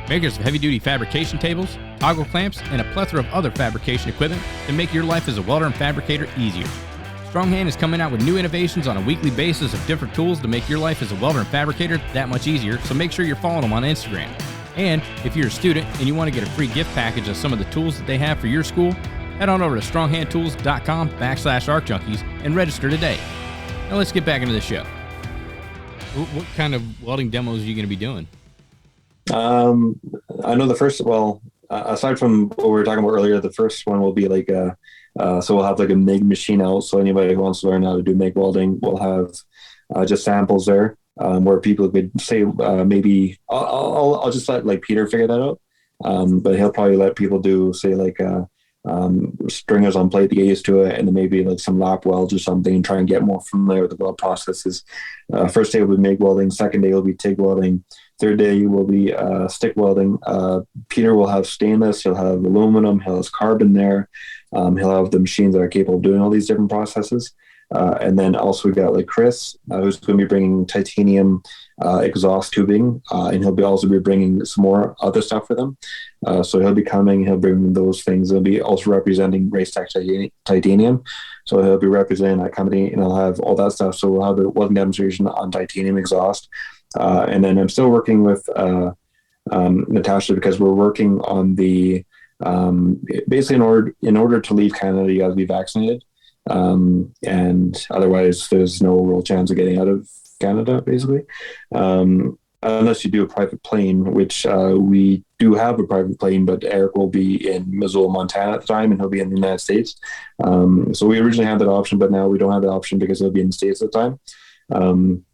makers of heavy-duty fabrication tables, toggle clamps, and a plethora of other fabrication equipment to make your life as a welder and fabricator easier. Strong Hand is coming out with new innovations on a weekly basis of different tools to make your life as a welder and fabricator that much easier, so make sure you're following them on Instagram. And if you're a student and you want to get a free gift package of some of the tools that they have for your school, head on over to stronghandtools.com/ArcJunkies and register today. Now let's get back into the show. What kind of welding demos are you going to be doing? I know the first, aside from what we were talking about earlier, the first one will be like, so we'll have like a MIG machine out. So anybody who wants to learn how to do MIG welding, we'll have just samples there where people could say, maybe I'll just let like Peter figure that out. But he'll probably let people do say like, stringers on plate to get used to it, and then maybe like some lap welds or something, and try and get more familiar with the weld processes. First day will be MIG welding, second day will be TIG welding, third day will be stick welding. Peter will have stainless, he'll have aluminum, he'll have carbon there, he'll have the machines that are capable of doing all these different processes. And then also we got like Chris, who's going to be bringing titanium exhaust tubing, and he'll also be bringing some more other stuff for them. So he'll be coming, he'll bring those things. He'll be also representing Racetech Titanium. So he'll be representing that company, and he'll have all that stuff. So we'll have the welding demonstration on titanium exhaust. And then I'm still working with Natasha, because we're working on the basically in order to leave Canada, you got to be vaccinated. And otherwise there's no real chance of getting out of Canada, basically, unless you do a private plane, which we do have a private plane, but Eric will be in Missoula, Montana at the time, and he'll be in the United States. So we originally had that option, but now we don't have that option because he'll be in the States at the time.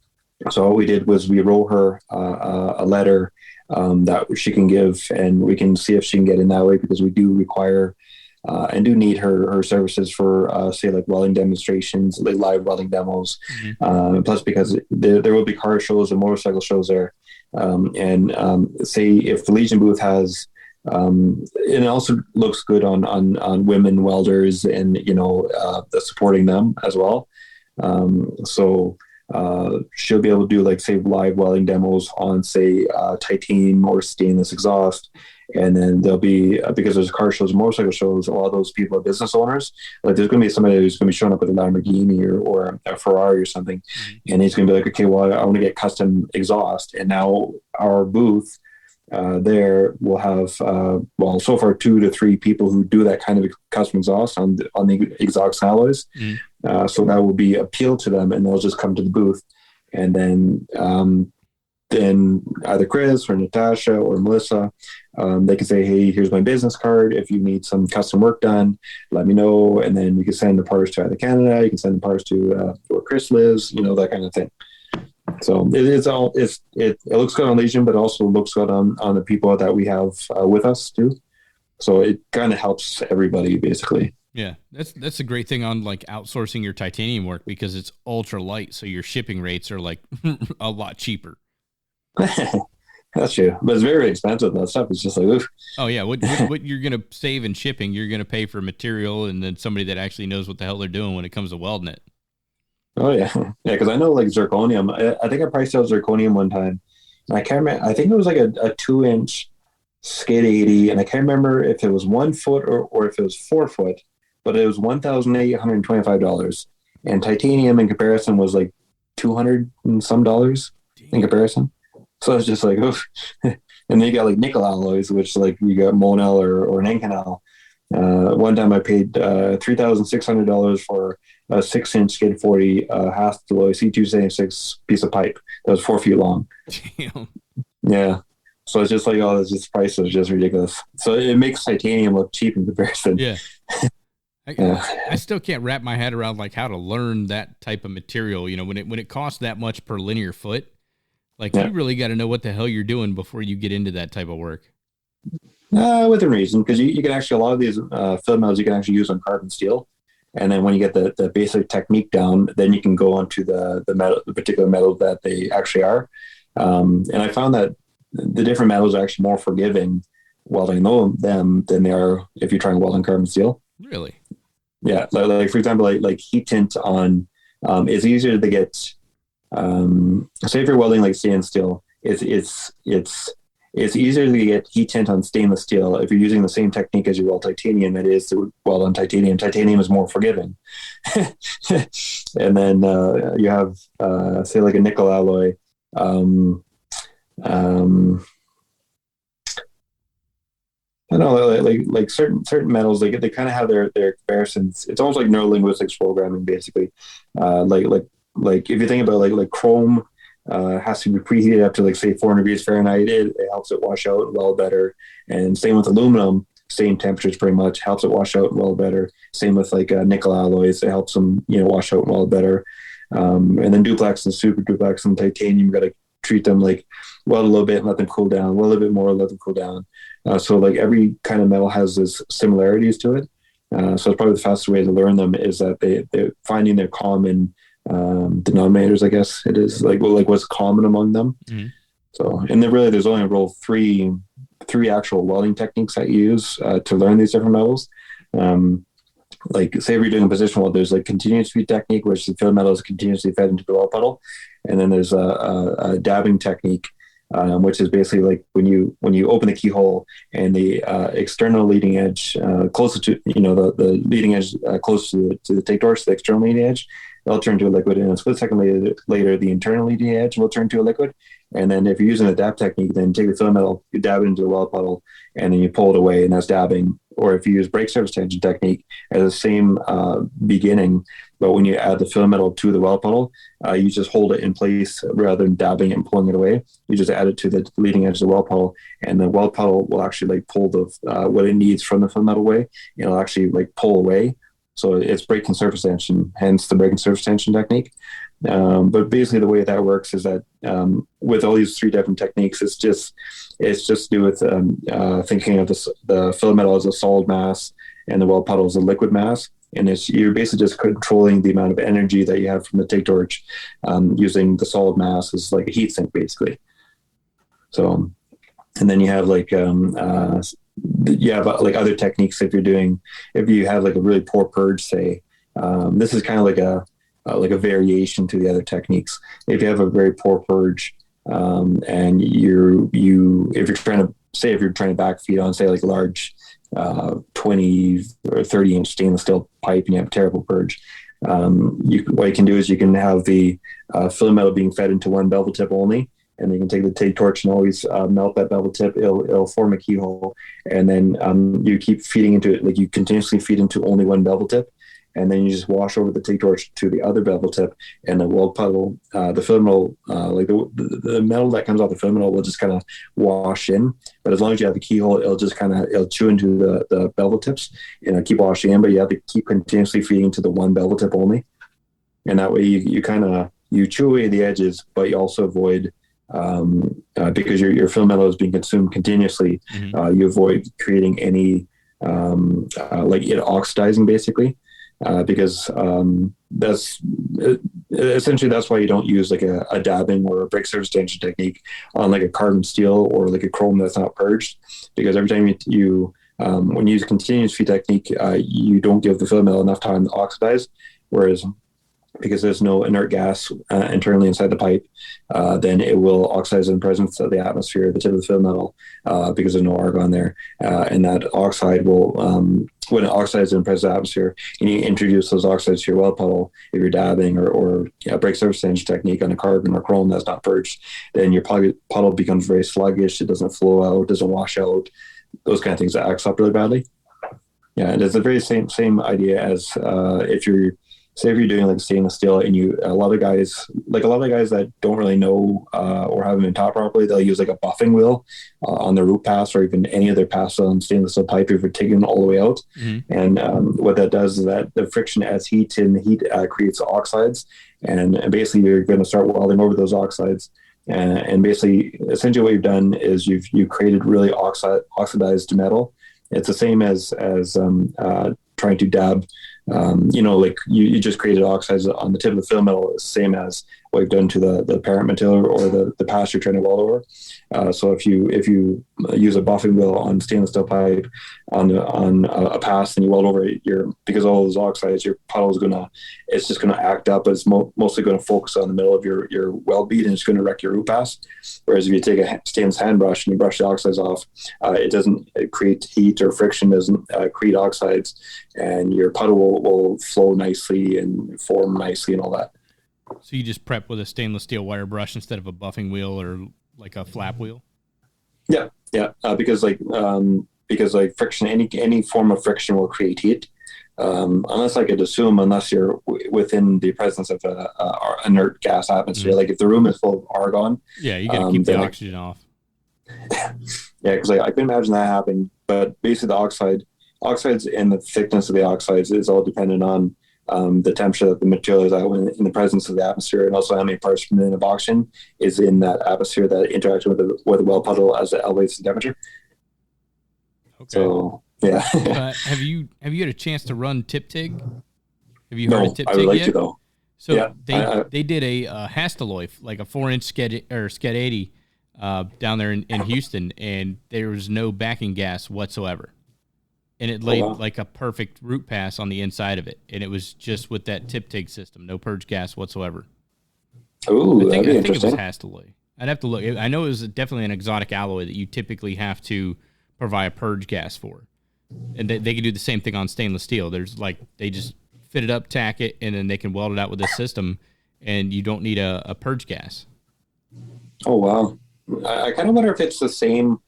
So all we did was we wrote her a letter that she can give, and we can see if she can get in that way, because we do require and do need her services for say like welding demonstrations, like live welding demos. Plus because there will be car shows and motorcycle shows there. Say if the Legion booth has, it also looks good on women welders, and supporting them as well. So she'll be able to do like say live welding demos on say titanium or stainless exhaust. And then there'll be, because there's car shows and motorcycle shows, a lot of those people are business owners. Like there's going to be somebody who's going to be showing up with a Lamborghini or a Ferrari or something. And he's going to be like, okay, well, I want to get custom exhaust. And now our booth there will have, so far 2 to 3 people who do that kind of custom exhaust on the exhaust alloys. So that will be appeal to them, and they'll just come to the booth. And then either Chris or Natasha or Melissa, they can say, hey, here's my business card. If you need some custom work done, let me know. And then you can send the parts to either Canada, you can send the parts to where Chris lives, that kind of thing. So it looks good on Legion, but also looks good on the people that we have with us too. So it kind of helps everybody, basically. Yeah, that's a great thing on like outsourcing your titanium work, because it's ultra light, so your shipping rates are like a lot cheaper. That's true, but it's very expensive. That stuff is just like, oof. Oh yeah, what you're gonna save in shipping, you're gonna pay for material, and then somebody that actually knows what the hell they're doing when it comes to welding it. Oh yeah, because I know like zirconium. I think I priced out zirconium one time, and I can't remember. I think it was like a 2-inch skid 80, and I can't remember if it was 1 foot or if it was 4 foot, but it was $1,825, and titanium in comparison was like $200 and some dollars in comparison. So it's just like, oof. And then you got like nickel alloys, which like you got Monel or an Inconel. One time I paid $3,600 for a 6-inch skid 40 Hastelloy C276 piece of pipe that was 4 feet long. Damn. Yeah. So it's just like, this price is just ridiculous. So it makes titanium look cheap in comparison. Yeah. I still can't wrap my head around like how to learn that type of material. When it costs that much per linear foot, like you really got to know what the hell you're doing before you get into that type of work. Within reason, because you can actually, a lot of these field metals you can actually use on carbon steel. And then when you get the basic technique down, then you can go on to the particular metal that they actually are. And I found that the different metals are actually more forgiving welding them than they are if you're trying to weld on carbon steel. Really? Yeah. Like for example, like heat tint on, it's easier to get, say if you're welding like stainless steel, it's easier to get heat tint on stainless steel if you're using the same technique as you weld titanium it is to weld on titanium. Titanium is more forgiving. And then you have say like a nickel alloy. I don't know, like certain metals, they kind of have their comparisons. It's almost like neurolinguistics programming, basically. Like if you think about like chrome has to be preheated up to like say 400 degrees Fahrenheit. It helps it wash out well better. And same with aluminum, same temperatures pretty much, helps it wash out well better. Same with like nickel alloys, it helps them wash out well better. And then duplex and super duplex and titanium, you got to treat them like weld a little bit and let them cool down, weld a little bit more, let them cool down. So like every kind of metal has this similarities to it. So it's probably the fastest way to learn them is that they're finding their common denominators, I guess it is, like what's common among them. Mm-hmm. So, and there's only three actual welding techniques that you use to learn these different metals. like say if you're doing a position weld, there's like continuous feed technique, which the filler metal is continuously fed into the weld puddle, and then there's a dabbing technique, which is basically like when you open the keyhole and the external leading edge closer to the leading edge close to the take torch, the external leading edge, it'll turn to a liquid, and a split second later the internal leading edge will turn to a liquid. And then if you're using a dab technique, then take the filler metal, you dab it into the weld puddle, and then you pull it away, and that's dabbing. Or if you use break surface tension technique at the same beginning, but when you add the filler metal to the weld puddle, you just hold it in place rather than dabbing it and pulling it away. You just add it to the leading edge of the weld puddle, and the weld puddle will actually like pull the what it needs from the filler metal away. It'll actually like pull away. So it's breaking surface tension, hence the breaking surface tension technique. But basically the way that works is that with all these three different techniques, it's just to do with thinking of the filler metal as a solid mass and the weld puddle as a liquid mass. And you're basically just controlling the amount of energy that you have from the take torch using the solid mass as like a heat sink, basically. So, and then you have like other techniques if you have like a really poor purge, say. This is kind of like a variation to the other techniques. If you have a very poor purge, and if you're trying to backfeed on, say, like a large 20 or 30 inch stainless steel pipe, and you have a terrible purge, what you can do is you can have the filler metal being fed into one bevel tip only, and you can take the take torch and always melt that bevel tip. It'll form a keyhole, and then you keep feeding into it, like you continuously feed into only one bevel tip, and then you just wash over the take torch to the other bevel tip, and the weld puddle, the filler metal, like the metal that comes off the filler metal will just kind of wash in. But as long as you have the keyhole, it'll chew into the bevel tips, and it'll keep washing in. But you have to keep continuously feeding into the one bevel tip only, and that way you chew away the edges, but you also avoid because your filler metal is being consumed continuously. You avoid creating any like it oxidizing, basically. Because that's why you don't use like a dabbing or a break surface tension technique on like a carbon steel or like a chrome that's not purged, because every time you when you use continuous feed technique, you don't give the filler metal enough time to oxidize, whereas because there's no inert gas internally inside the pipe, then it will oxidize in the presence of the atmosphere, the tip of the filler metal, because there's no argon there. And that oxide will, when it oxidizes in the presence of the atmosphere, and you introduce those oxides to your weld puddle, if you're dabbing or break surface tension technique on a carbon or chrome that's not purged, then your puddle becomes very sluggish. It doesn't flow out, doesn't wash out, those kind of things that acts up really badly. Yeah, and it's the very same idea as if you're doing like stainless steel, and a lot of guys that don't really know or haven't been taught properly, they'll use like a buffing wheel on their root pass, or even any other pass on stainless steel pipe if you're taking it all the way out. And what that does is that the friction adds heat, and the heat creates oxides, and basically you're going to start welding over those oxides. And basically, essentially what you've done is you've created really oxidized metal. It's the same as trying to dab. Like you just created oxides on the tip of the filler metal, same as what you've done to the parent material or the pass you're trying to weld over. So if you use a buffing wheel on stainless steel pipe on a pass, and you weld over it, because all those oxides, your puddle is just gonna act up. It's mostly going to focus on the middle of your weld bead, and it's going to wreck your root pass. Whereas if you take a stainless hand brush and you brush the oxides off, it doesn't create heat or friction, doesn't create oxides, and your puddle will flow nicely and form nicely and all that. So you just prep with a stainless steel wire brush instead of a buffing wheel or like a flap wheel? Yeah. Because friction, any form of friction will create heat. Unless I could assume, unless you're within the presence of an inert gas atmosphere, like if the room is full of argon. Yeah, you got to keep the oxygen off. Yeah, because I can imagine that happening. But basically, the oxides and the thickness of the oxides is all dependent on the temperature that the material is at in the presence of the atmosphere, and also how many parts per million of oxygen is in that atmosphere that interacts with the weld puddle as it elevates the temperature. Okay. So yeah. Have you had a chance to run tip TIG? Have you heard of tip TIG? I would like yet? To though. So yeah, they did a Hastalloy, like a 4-inch Sked 80 down there in Houston, and there was no backing gas whatsoever. and it laid like a perfect root pass on the inside of it, and it was just with that tip TIG system, no purge gas whatsoever. Oh, I think it interesting. was Hastelloy. I'd have to look. I know it was definitely an exotic alloy that you typically have to provide a purge gas for, and they can do the same thing on stainless steel. There's like they just fit it up, tack it, and then they can weld it out with this system, and you don't need a purge gas. Oh wow! I kind of wonder if it's the same.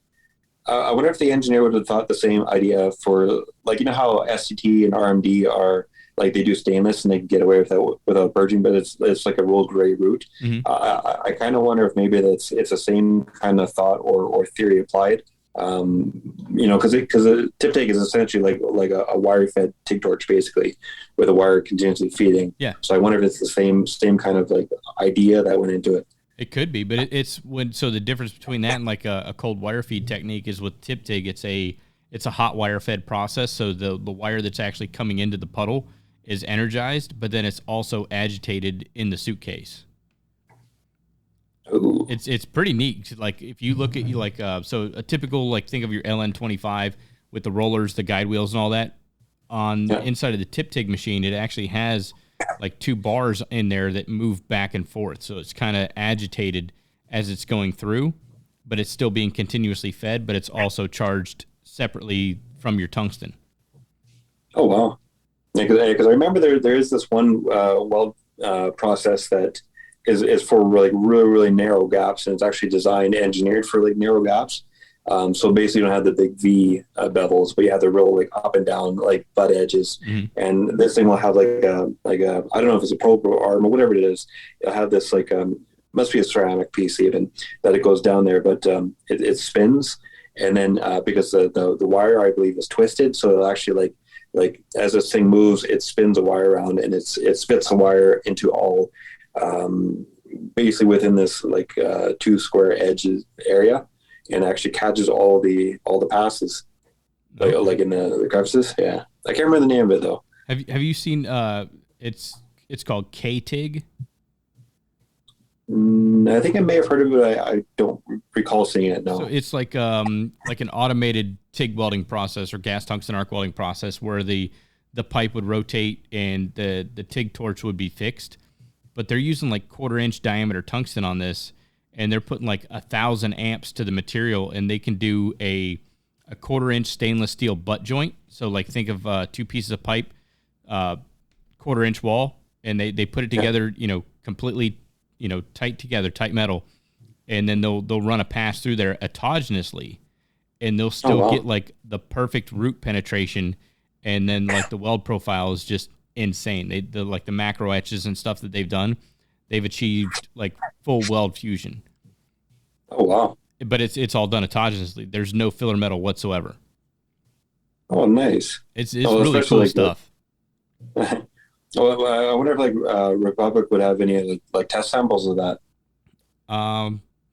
I wonder if the engineer would have thought the same idea for, like, you know how SCT and RMD are, like, they do stainless and they can get away with it without purging, but it's like a real gray route. Mm-hmm. I kind of wonder if maybe it's the same kind of thought or theory applied. Because a tip TIG is essentially like a wire fed TIG torch, basically, with a wire continuously feeding. Yeah. So I wonder if it's the same kind of like idea that went into it. It could be, but so the difference between that and like a cold wire feed technique is with tip TIG, it's a hot wire fed process. So the wire that's actually coming into the puddle is energized, but then it's also agitated in the suitcase. Ooh. It's pretty neat. Like if you look at so a typical, like, think of your LN25 with the rollers, the guide wheels, and all that. On the inside of the tip TIG machine, it actually has like 2 bars in there that move back and forth. So it's kind of agitated as it's going through, but it's still being continuously fed, but it's also charged separately from your tungsten. Oh, wow. Because I remember there is this one weld process that is for like really, really narrow gaps, and it's actually designed, engineered for like narrow gaps. So basically you don't have the big V bevels, but you have the real like up and down like butt edges. Mm-hmm. And this thing will have like a I don't know if it's a probe or arm or whatever it is. It'll have this like must be a ceramic piece even that it goes down there, but it spins, and then because the wire, I believe, is twisted, so it'll actually like as this thing moves, it spins a wire around, and it spits the wire into all basically within this like 2 square edges area. And actually catches all the passes, like in the crevices. Yeah, I can't remember the name of it though. Have you seen? It's called K-TIG. I think I may have heard of it. I don't recall seeing it. No. So it's like an automated TIG welding process or gas tungsten arc welding process where the pipe would rotate and the TIG torch would be fixed, but they're using like 1/4-inch diameter tungsten on this. And they're putting like 1,000 amps to the material, and they can do a 1/4-inch stainless steel butt joint. So like think of 2 pieces of pipe, 1/4-inch wall, and they put it together, completely, tight together, tight metal, and then they'll run a pass through there autogenously, and they'll still get like the perfect root penetration, and then like the weld profile is just insane. The like the macro etches and stuff that they've done. They've achieved like full weld fusion. Oh wow! But it's all done autogenously. There's no filler metal whatsoever. Oh, nice! It's really cool stuff. I wonder if like Republic would have any like test samples of that.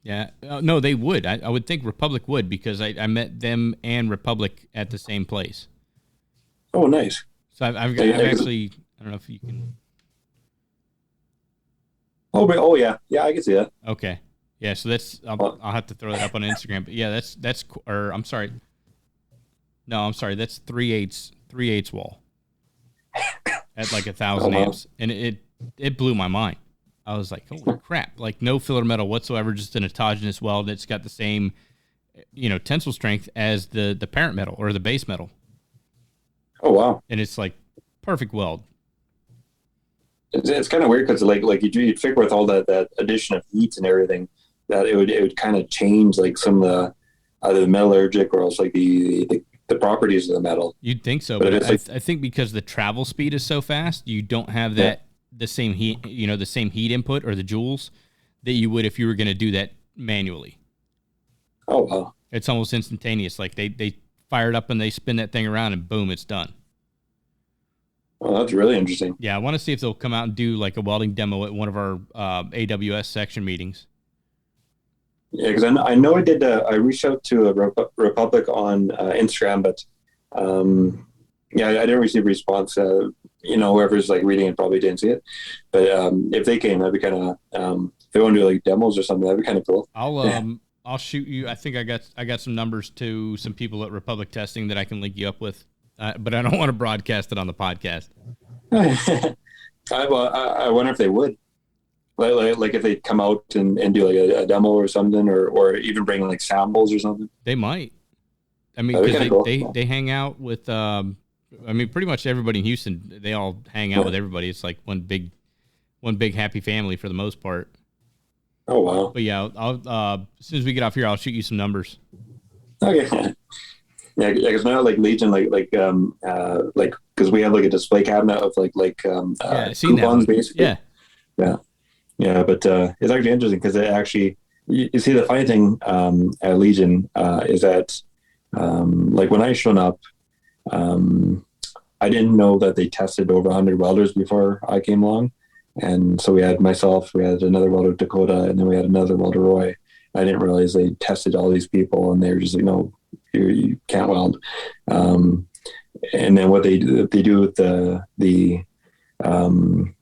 Yeah, no, they would. I would think Republic would, because I met them and Republic at the same place. Oh, nice! So I've actually, I don't know if you can. Oh yeah, I can see that. Okay, yeah. So that's I'll have to throw that up on Instagram. But yeah, that's or I'm sorry. No, I'm sorry. That's 3/8 wall at like 1,000 amps, and it blew my mind. I was like, holy crap! Like no filler metal whatsoever, just an autogenous weld. It's got the same, tensile strength as the parent metal or the base metal. Oh wow! And it's like perfect weld. It's kind of weird because like you'd figure with all that addition of heat and everything that it would kind of change like some of the either the metallurgic or else like the properties of the metal. You'd think so, but I think because the travel speed is so fast, you don't have the same heat, the same heat input or the joules that you would if you were going to do that manually. Oh wow! It's almost instantaneous. Like they fire it up and they spin that thing around and boom, it's done. Oh, that's really interesting. Yeah, I want to see if they'll come out and do like a welding demo at one of our AWS section meetings. Yeah, because I know I did. I reached out to a Republic on Instagram, but I didn't receive a response. Whoever's like reading it probably didn't see it. But if they came, that'd be kind of. If they want to do like demos or something, that'd be kind of cool. I'll shoot you. I think I got some numbers to some people at Republic Testing that I can link you up with. but I don't want to broadcast it on the podcast. I wonder if they would. Like if they come out and do like a demo or something, or even bring like samples or something. They might. I mean, because they hang out with, I mean, pretty much everybody in Houston, they all hang out with everybody. It's like one big happy family for the most part. Oh, wow. But yeah, I'll as soon as we get off here, I'll shoot you some numbers. Okay. Yeah, because now like Legion, like because we have like a display cabinet of coupons basically. Yeah. But it's actually interesting because it actually, you see the funny thing at Legion is that like when I shown up, I didn't know that they tested over 100 welders before I came along. And so we had myself, we had another welder, Dakota, and then we had another welder, Roy. I didn't realize they tested all these people, and they were just like, no, you can't weld. And then what they do with the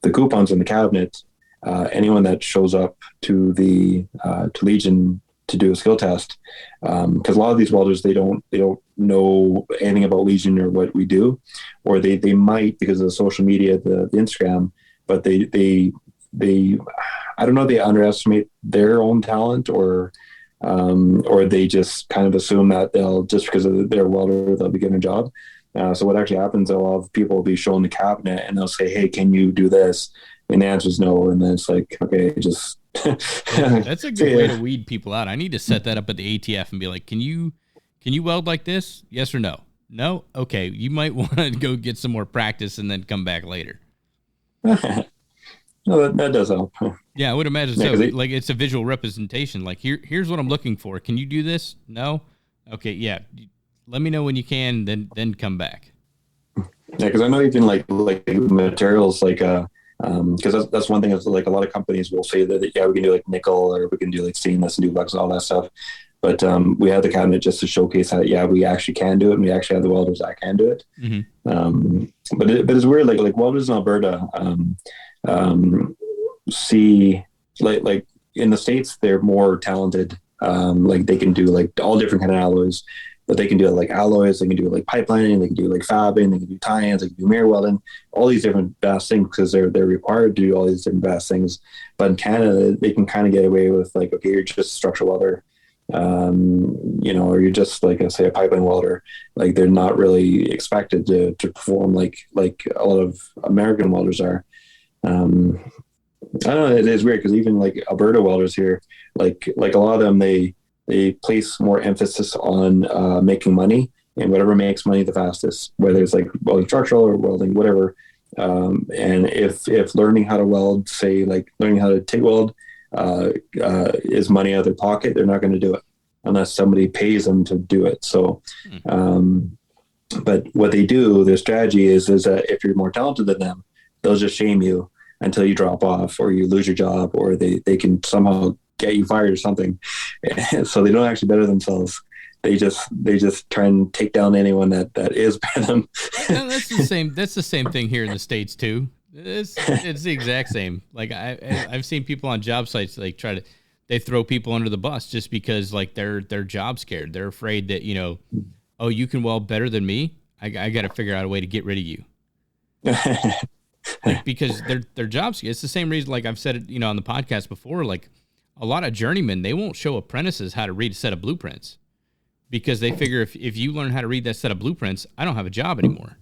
coupons in the cabinet, anyone that shows up to to Legion to do a skill test, because a lot of these welders, they don't know anything about Legion or what we do, or they might because of the social media, the Instagram, but they I don't know, they underestimate their own talent, or they just kind of assume that they'll, just because of their welder, they'll be getting a job. So what actually happens, a lot of people will be shown the cabinet and they'll say, hey, can you do this? And the answer is no. And then it's like, okay, just. That's a good way to weed people out. I need to set that up at the ATF and be like, can you weld like this? Yes or no? No? Okay. You might want to go get some more practice and then come back later. No, that does help. Yeah, I would imagine so. Like, it's a visual representation. Like, here's what I'm looking for. Can you do this? No? Okay, yeah. Let me know when you can, then come back. Yeah, because I know even like materials, like because that's one thing is like a lot of companies will say that we can do like nickel, or we can do like stainless and duplex and all that stuff. But we have the cabinet just to showcase how we actually can do it, and we actually have the welders that can do it. Mm-hmm. But it's weird, like welders in Alberta. See, like in the States, they're more talented. Like they can do like all different kind of alloys, but they can do like alloys, they can do like pipelining, they can do like fabbing, they can do tie-ins, they can do mirror welding, all these different vast things, because they're required to do all these different vast things. But in Canada, they can kind of get away with like, okay, you're just a structural welder, or you're just like say a pipeline welder. Like they're not really expected to perform like a lot of American welders are. I don't know, it is weird because even like Alberta welders here, like a lot of them, they place more emphasis on making money, and whatever makes money the fastest, whether it's like welding structural or welding whatever. And if learning how to weld, say like learning how to TIG weld, is money out of their pocket, they're not going to do it unless somebody pays them to do it. So, but what they do, their strategy is that if you're more talented than them, they'll just shame you until you drop off or you lose your job, or they can somehow get you fired or something. So they don't actually better themselves. They just try and take down anyone that is better than them. No, that's the same thing here in the States too. It's the exact same. Like I've seen people on job sites like they throw people under the bus just because like they're job scared. They're afraid that, oh, you can weld better than me. I got to figure out a way to get rid of you. Like, because they're job scared. It's the same reason, like I've said it, on the podcast before, like a lot of journeymen, they won't show apprentices how to read a set of blueprints because they figure if you learn how to read that set of blueprints, I don't have a job anymore.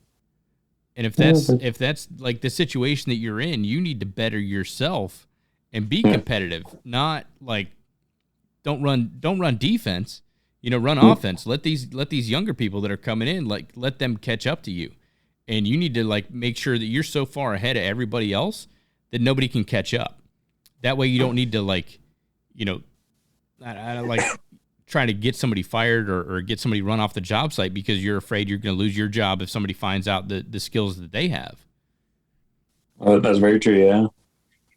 And if that's like the situation that you're in, you need to better yourself and be competitive, not like don't run defense, run offense. Let these younger people that are coming in, like let them catch up to you. And you need to like make sure that you're so far ahead of everybody else that nobody can catch up. That way you don't need to like, I like trying to get somebody fired or get somebody run off the job site because you're afraid you're going to lose your job if somebody finds out the skills that they have. Oh, that's very true. Yeah.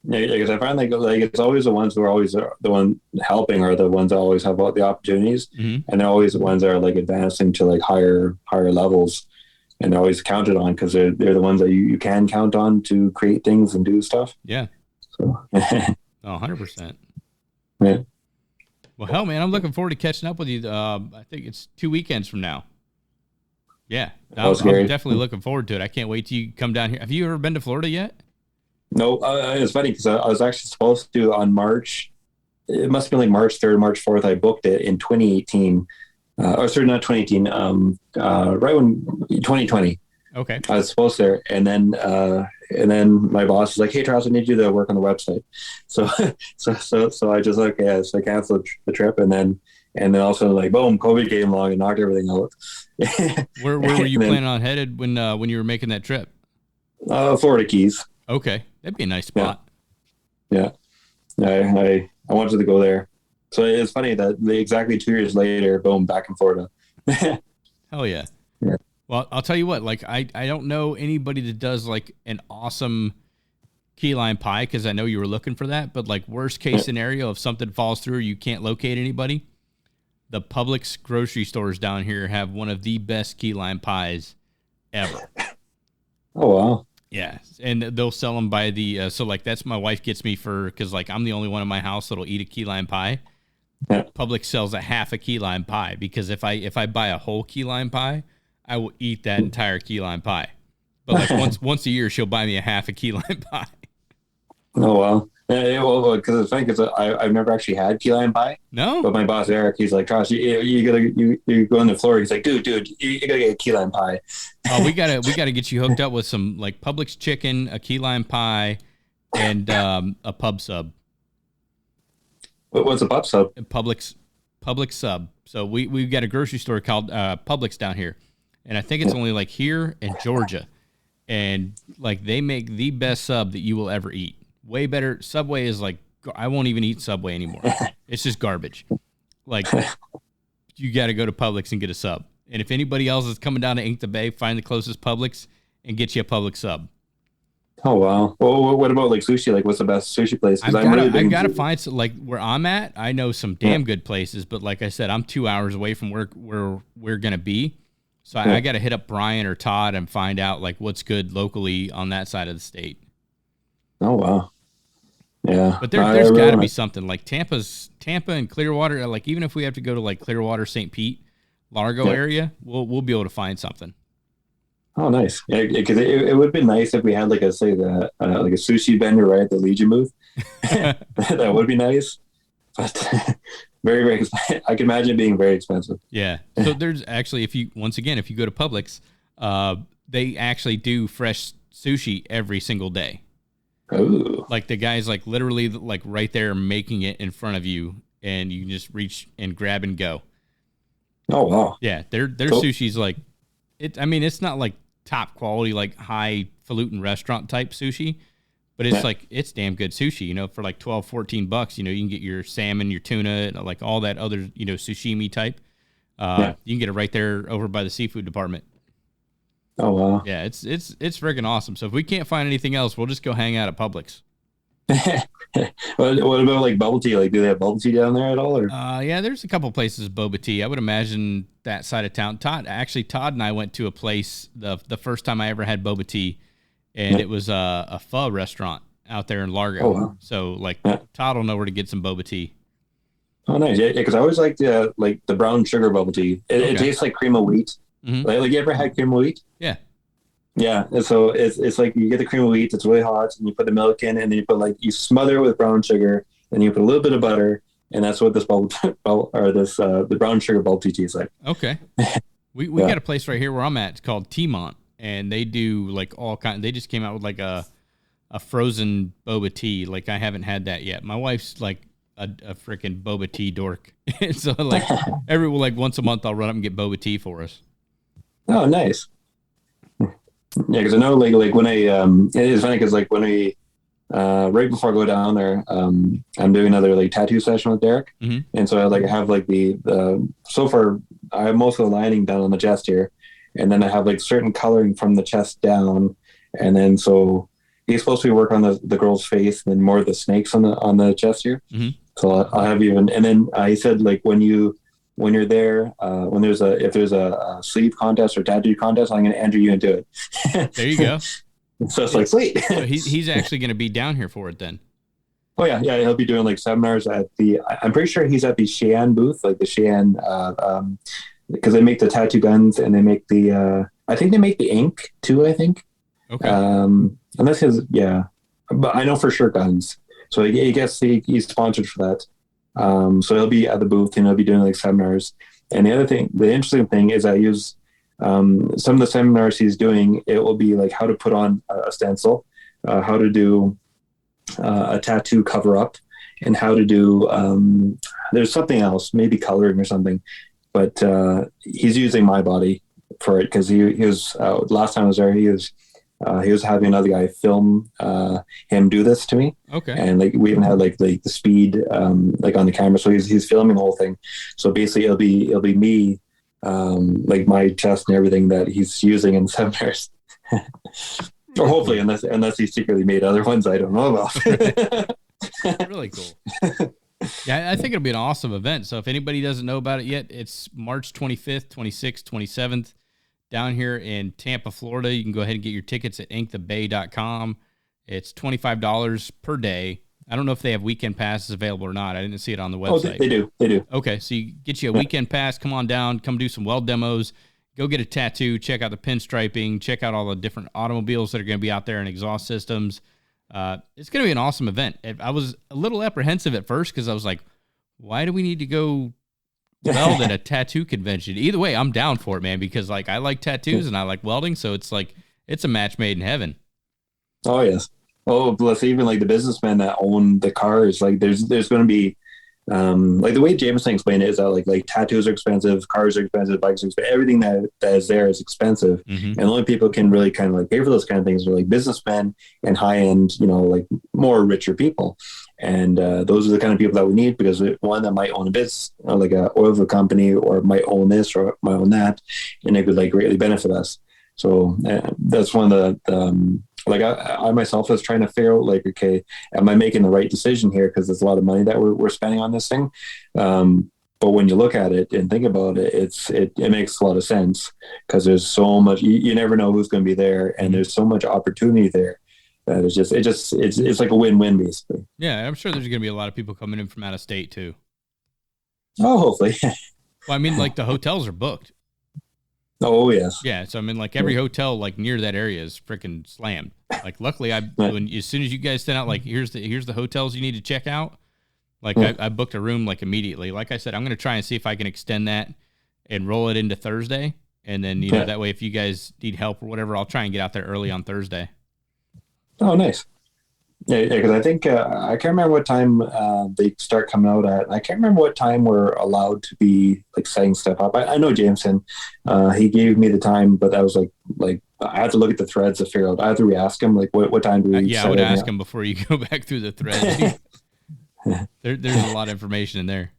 Yeah, because I find like it's always the ones who are always the one helping are the ones that always have all the opportunities, and they're always the ones that are like advancing to like higher levels. And they're always counted on because they're the ones that you can count on to create things and do stuff. Yeah. So. 100%. Yeah. Well, hell, man, I'm looking forward to catching up with you. I think it's 2 weekends from now. Yeah, That was I'm scary. definitely looking forward to it. I can't wait till you come down here. Have you ever been to Florida yet? No, it's funny because I was actually supposed to on March. It must have been like March 3rd, March 4th. I booked it in 2018. Or sorry, not 2018. Right when 2020. Okay. I was supposed to, and then my boss was like, "Hey, Charles, I need you to work on the website." So I just like, yeah, so I canceled the trip, and then also like, boom, COVID came along and knocked everything out. Where were you planning on headed when you were making that trip? Florida Keys. Okay, that'd be a nice spot. Yeah. I wanted to go there. So it's funny that exactly 2 years later, boom, back in Florida. Hell yeah. Yeah. Well, I'll tell you what, like, I don't know anybody that does like an awesome key lime pie, because I know you were looking for that, but like worst case scenario, if something falls through or you can't locate anybody, the Publix grocery stores down here have one of the best key lime pies ever. Oh, wow. Yeah, and they'll sell them by the so like that's my wife gets me for, because like I'm the only one in my house that'll eat a key lime pie. Yeah. Publix sells a half a key lime pie, because if I buy a whole key lime pie, I will eat that entire key lime pie. But like once a year, she'll buy me a half a key lime pie. Oh, wow. Yeah, well, because it's funny because I've never actually had key lime pie. No, But my boss Eric, he's like, "Josh, you go on the floor." He's like, "Dude, you gotta get a key lime pie." Oh, we gotta get you hooked up with some like Publix chicken, a key lime pie, and a pub sub. What's a pub sub? A Publix sub. So we've got a grocery store called Publix down here, and I think it's only like here in Georgia, and like they make the best sub that you will ever eat. Way better. Subway is like, I won't even eat Subway anymore. It's just garbage. Like, you got to go to Publix and get a sub. And if anybody else is coming down to Ink the Bay, find the closest Publix and get you a Publix sub. Oh, wow. Well, what about like sushi? Like, what's the best sushi place? Because I've got to find some, like where I'm at. I know some damn good places, but like I said, I'm 2 hours away from where we're gonna be. So I got to hit up Brian or Todd and find out like what's good locally on that side of the state. Oh, wow. Yeah, but there's got to be something like Tampa and Clearwater. Like even if we have to go to like Clearwater, St. Pete, Largo area, we'll be able to find something. Oh, nice. Yeah, because it would be nice if we had like a like a sushi vendor right at the Legion booth. That would be nice, but very, very expensive. I can imagine it being very expensive. Yeah. So there's actually, if you go to Publix, they actually do fresh sushi every single day. Oh, like the guy's like literally like right there making it in front of you, and you can just reach and grab and go. Oh, wow. Yeah, their sushi's like it. I mean, it's not like top quality, like highfalutin restaurant type sushi, but it's like it's damn good sushi. You know, for like $12-$14, you know, you can get your salmon, your tuna, like all that other sashimi type. You can get it right there over by the seafood department. Oh, wow. Yeah, it's freaking awesome. So if we can't find anything else, we'll just go hang out at Publix. What about like bubble tea? Like, do they have bubble tea down there at all? Or? Yeah, there's a couple places boba tea. I would imagine that side of town. Todd and I went to a place the first time I ever had boba tea, and it was a pho restaurant out there in Largo. Oh, wow. So like Todd will know where to get some boba tea. Oh, nice. Yeah, because I always liked the brown sugar bubble tea. It tastes like cream of wheat. Mm-hmm. Like you ever had cream of wheat? Yeah. Yeah. And so it's like you get the cream of wheat, it's really hot, and you put the milk in, and then you smother it with brown sugar, and you put a little bit of butter, and that's what this the brown sugar bubble tea tastes like. Okay. We got a place right here where I'm at. It's called Teamont, and they do like all kind. They just came out with like a frozen boba tea. Like I haven't had that yet. My wife's like a freaking boba tea dork, so like once a month I'll run up and get boba tea for us. Oh, nice. Yeah, because I know like when it's funny because like when right before I go down there, I'm doing another like tattoo session with Derek, and so I have like the so far I have most of the lining done on the chest here, and then I have like certain coloring from the chest down, and then so he's supposed to be working on the girl's face and then more of the snakes on the chest here. So I'll have even, and then he said like when you're there, if there's a sleeve contest or tattoo contest, I'm going to enter you into it. There you go. So it's like, sweet. So he's actually going to be down here for it then. Oh yeah. He'll be doing like seminars at I'm pretty sure he's at the Shein booth, like the Shein because they make the tattoo guns and they make I think they make the ink too, I think. Okay. Unless but I know for sure guns. So he's sponsored for that. So he'll be at the booth and he'll be doing like seminars. And the interesting thing is I use some of the seminars he's doing. It will be like how to put on a stencil, how to do a tattoo cover up, and how to do there's something else, maybe coloring or something. But he's using my body for it because he was last time I was there. He was having another guy film him do this to me. Okay. And like we even had like the speed like on the camera, so he's filming the whole thing. So basically, it'll be me, like my chest and everything that he's using in seminars. Or hopefully, unless he secretly made other ones I don't know about. Really cool. Yeah, I think it'll be an awesome event. So if anybody doesn't know about it yet, it's March 25th, 26th, 27th down here in Tampa, Florida. You can go ahead and get your tickets at inkthebay.com. It's $25 per day. I don't know if they have weekend passes available or not. I didn't see it on the website. Oh, they do. Okay, so you get you a weekend pass. Come on down. Come do some weld demos. Go get a tattoo. Check out the pinstriping. Check out all the different automobiles that are going to be out there and exhaust systems. It's going to be an awesome event. I was a little apprehensive at first because I was like, why do we need to go weld at a tattoo convention? Either way, I'm down for it, man, because like I like tattoos and I like welding, so it's like it's a match made in heaven. Oh yes. Oh, plus even like the businessmen that own the cars, like there's going to be like the way Jameson explained it is that like tattoos are expensive, cars are expensive, bikes are expensive, everything that is there is expensive. And the only people can really kind of like pay for those kind of things are like businessmen and high end, like more richer people. And those are the kind of people that we need, because one that might own a business, like a oil company, or might own this or might own that, and it could like greatly benefit us. So that's one of the like I myself was trying to figure out like, okay, am I making the right decision here? Because there's a lot of money that we're spending on this thing. But when you look at it and think about it, it makes a lot of sense, because there's so much, you never know who's going to be there, and there's so much opportunity there that it's like a win-win basically. Yeah, I'm sure there's going to be a lot of people coming in from out of state too. Oh, hopefully. Well, I mean, like the hotels are booked. Oh yes. Yeah, so I mean, like every hotel like near that area is freaking slammed. Like, luckily, as soon as you guys sent out like here's the hotels you need to check out, like I booked a room like immediately. Like I said, I'm gonna try and see if I can extend that and roll it into Thursday, and then that way if you guys need help or whatever, I'll try and get out there early on Thursday. Oh, nice. Yeah, because I think I can't remember what time they start coming out at. I can't remember what time we're allowed to be like setting stuff up. I know Jameson, he gave me the time, but I was like I had to look at the threads to figure out. I had to re-ask him like what time do we? Yeah, I would ask him before you go back through the threads. There's a lot of information in there.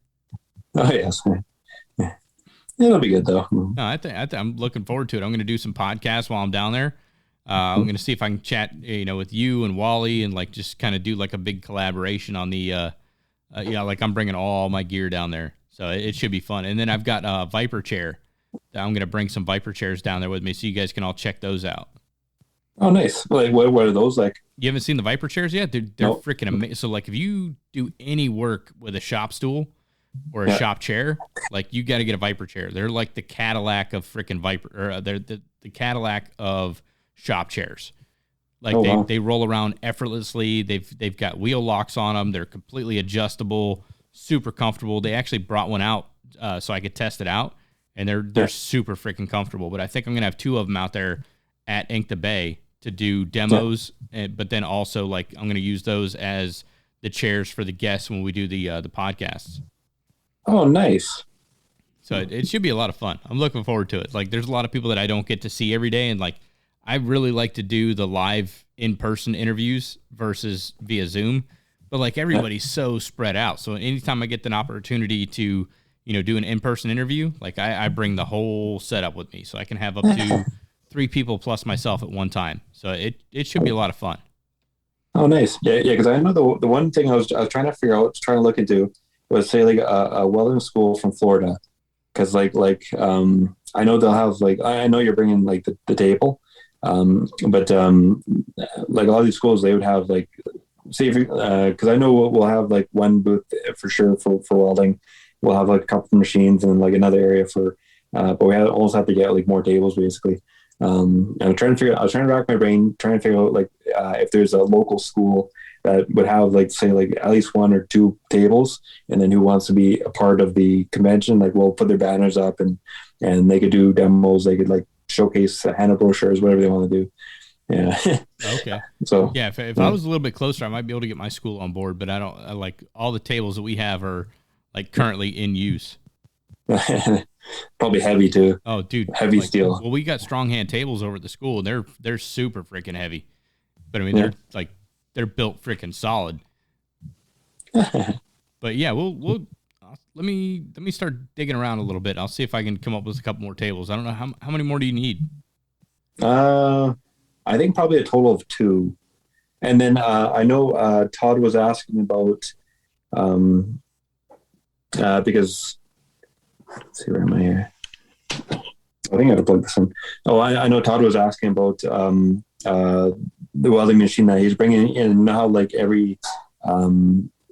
Oh yes, it'll be good though. No, I think I'm looking forward to it. I'm going to do some podcasts while I'm down there. I'm going to see if I can chat, with you and Wally, and like just kind of do like a big collaboration on the, like I'm bringing all my gear down there, so it should be fun. And then I've got a Viper chair. I'm going to bring some Viper chairs down there with me, so you guys can all check those out. Oh, nice. Like, what are those like? You haven't seen the Viper chairs yet? They're Nope. Freaking amazing. So like if you do any work with a shop stool or a shop chair, like you got to get a Viper chair. They're like the Cadillac of freaking Viper, or they're the Cadillac of shop chairs. Like they roll around effortlessly. They've got wheel locks on them. They're completely adjustable, super comfortable. They actually brought one out so I could test it out, and they're super freaking comfortable. But I think I'm gonna have two of them out there at Ink the Bay to do demos, but then also like I'm gonna use those as the chairs for the guests when we do the podcasts. Oh, nice. So it should be a lot of fun. I'm looking forward to it. Like there's a lot of people that I don't get to see every day, and like I really like to do the live in-person interviews versus via Zoom, but like everybody's so spread out. So anytime I get an opportunity to, do an in-person interview, like I bring the whole setup with me, so I can have up to 3 people plus myself at one time. So it should be a lot of fun. Oh, nice. Yeah. Because I know the one thing I was trying to figure out, trying to look into, was say like a welding school from Florida, because like I know they'll have like I know you're bringing like the table. But like a lot of these schools, they would have like, say, because I know we'll have like one booth for sure for welding. We'll have like a couple of machines, and like another area for but we almost have to get like more tables basically. And I was trying to rack my brain, trying to figure out like if there's a local school that would have like say like at least 1 or 2 tables, and then who wants to be a part of the convention, like we'll put their banners up and they could do demos, they could like showcase handle brochures, whatever they want to do. Yeah. Okay. So yeah, if I was a little bit closer, I might be able to get my school on board, but I like all the tables that we have are like currently in use. Probably heavy too. Oh, dude, heavy steel. Well, we got strong hand tables over at the school, and they're super freaking heavy. But I mean, they're built freaking solid. But yeah, we'll let me start digging around a little bit. I'll see if I can come up with a couple more tables. I don't know how many more do you need? I think probably a total of 2. And then I know Todd was asking about because let's see, where am I here? I think I have to plug this in. Oh, I know Todd was asking about the welding machine that he's bringing in. Now, like every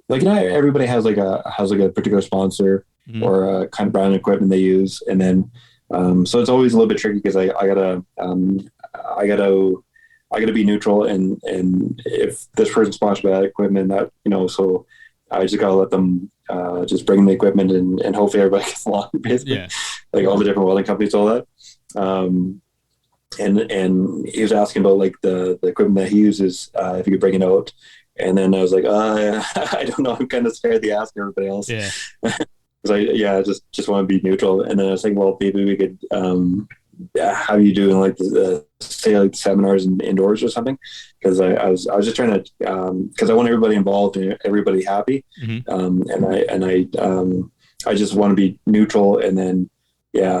like everybody has like a particular sponsor or a kind of brand equipment they use, and then so it's always a little bit tricky because I gotta be neutral, and if this person's sponsored by that equipment, that so I just gotta let them just bring the equipment and hopefully everybody gets along, basically. Yeah. Like all the different welding companies, all that. And he was asking about like the equipment that he uses, if he could bring it out. And then I was like, I don't know. I'm kind of scared to ask everybody else. Yeah. Because I just want to be neutral. And then I was thinking, well, maybe we could have you doing like say like seminars and indoors or something. Because I was just trying to because I want everybody involved and everybody happy. And I just want to be neutral. And then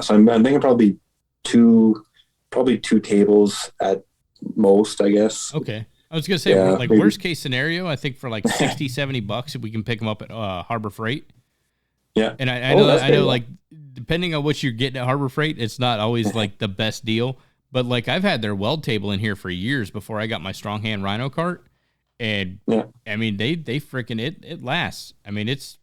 so I'm thinking probably two tables at most, I guess. Okay. I was going to say, like maybe. Worst case scenario, I think for like $60-$70 if we can pick them up at Harbor Freight. Yeah. And I know like depending on what you're getting at Harbor Freight, it's not always like the best deal, but like I've had their weld table in here for years before I got my strong hand Rhino cart. And I mean, they freaking, it lasts. I mean, it's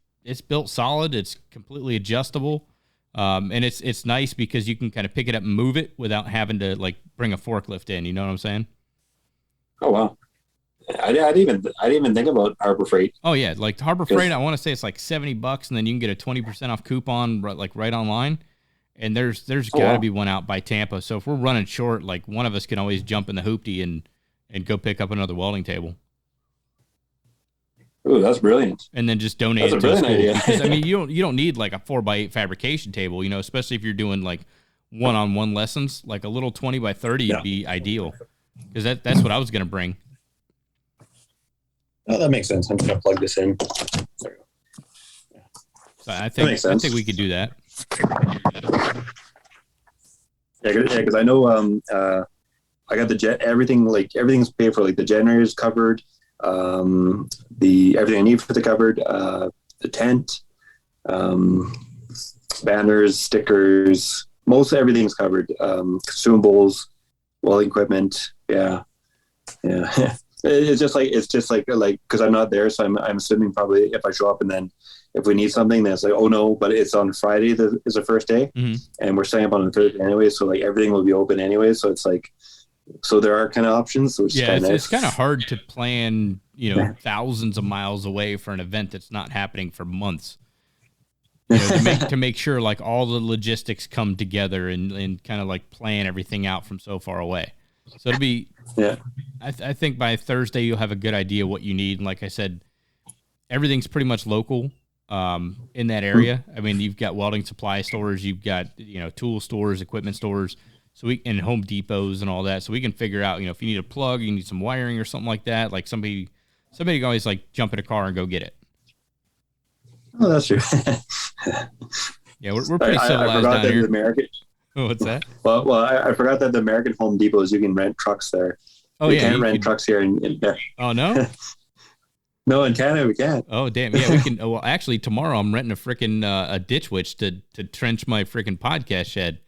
built solid. It's completely adjustable. And it's nice because you can kind of pick it up and move it without having to like bring a forklift in. You know what I'm saying? Oh wow! I didn't even think about Harbor Freight. Oh yeah, like Harbor Freight. I want to say it's like $70, and then you can get a 20% off coupon right online. And there's got to be one out by Tampa. So if we're running short, like one of us can always jump in the hoopty and go pick up another welding table. Ooh, that's brilliant. And then just donate it to a school. Idea. Because I mean, you don't need like a 4x8 fabrication table, especially if you're doing like one-on-one lessons. Like a little 20x30 would be ideal. Because that's what I was gonna bring. Oh, that makes sense. I'm gonna plug this in. There we go. So I think we could do that. Yeah, because I know I got everything's paid for. Like the generator's covered. Everything I need for the cupboard, the tent, banners, stickers, most everything's covered. Consumables, welding equipment. Yeah. It's just like because I'm not there, so I'm assuming probably if I show up and then if we need something, then it's like, oh no, but it's on Friday is the first day, and we're setting up on a Thursday anyway, so like everything will be open anyway, so it's like. So there are kind of options. Which is nice. It's kind of hard to plan, thousands of miles away for an event that's not happening for months. To make sure like all the logistics come together and kind of like plan everything out from so far away. So it'll be, I think by Thursday you'll have a good idea what you need. And like I said, everything's pretty much local in that area. I mean, you've got welding supply stores, you've got tool stores, equipment stores. So and Home Depots and all that. So we can figure out, if you need a plug, you need some wiring or something like that. Like somebody can always like jump in a car and go get it. Oh, that's true. Yeah, we're pretty civilized down here. What's that? Well, I forgot that the American Home Depots, you can rent trucks there. Oh, you can't rent trucks here in there. Oh, no? No, in Canada we can. Oh, damn. Yeah, we can. Well, actually, tomorrow I'm renting a freaking a ditch witch to trench my freaking podcast shed.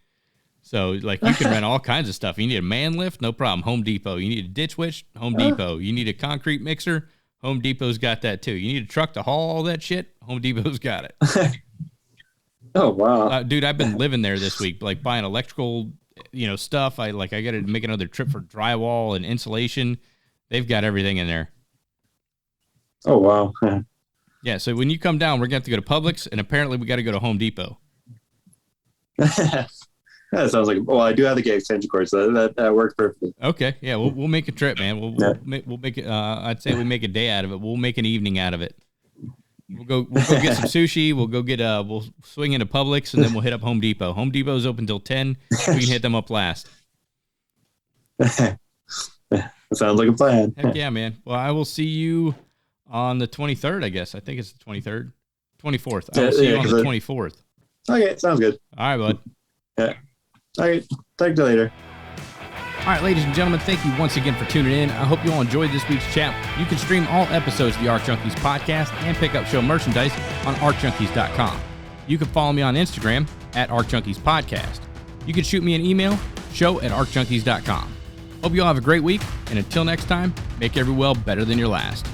So, like, you can rent all kinds of stuff. You need a man lift? No problem. Home Depot. You need a ditch witch? Home Depot. You need a concrete mixer? Home Depot's got that, too. You need a truck to haul all that shit? Home Depot's got it. Oh, wow. Dude, I've been living there this week, like buying electrical, stuff. I got to make another trip for drywall and insulation. They've got everything in there. Oh, wow. Yeah, so when you come down, we're going to have to go to Publix, and apparently we got to go to Home Depot. That sounds like, well, I do have the gate extension cord, so that works perfectly. Okay, yeah, we'll make a trip, man. We'll make it. I'd say we make a day out of it. We'll make an evening out of it. We'll go get some sushi. We'll go get we'll swing into Publix, and then we'll hit up Home Depot. Home Depot's open till 10. We can hit them up last. That sounds like a plan. Heck yeah, man. Well, I will see you on the 23rd, I guess. I think it's the 23rd. 24th. I will see you on the 24th. Okay, sounds good. All right, bud. Yeah. All right. Talk to you later. All right, ladies and gentlemen, thank you once again for tuning in. I hope you all enjoyed this week's chat. You can stream all episodes of the Arc Junkies podcast and pick up show merchandise on arcjunkies.com. You can follow me on Instagram at Arc Junkies Podcast. You can shoot me an email, show@arcjunkies.com. Hope you all have a great week, and until next time, make every weld better than your last.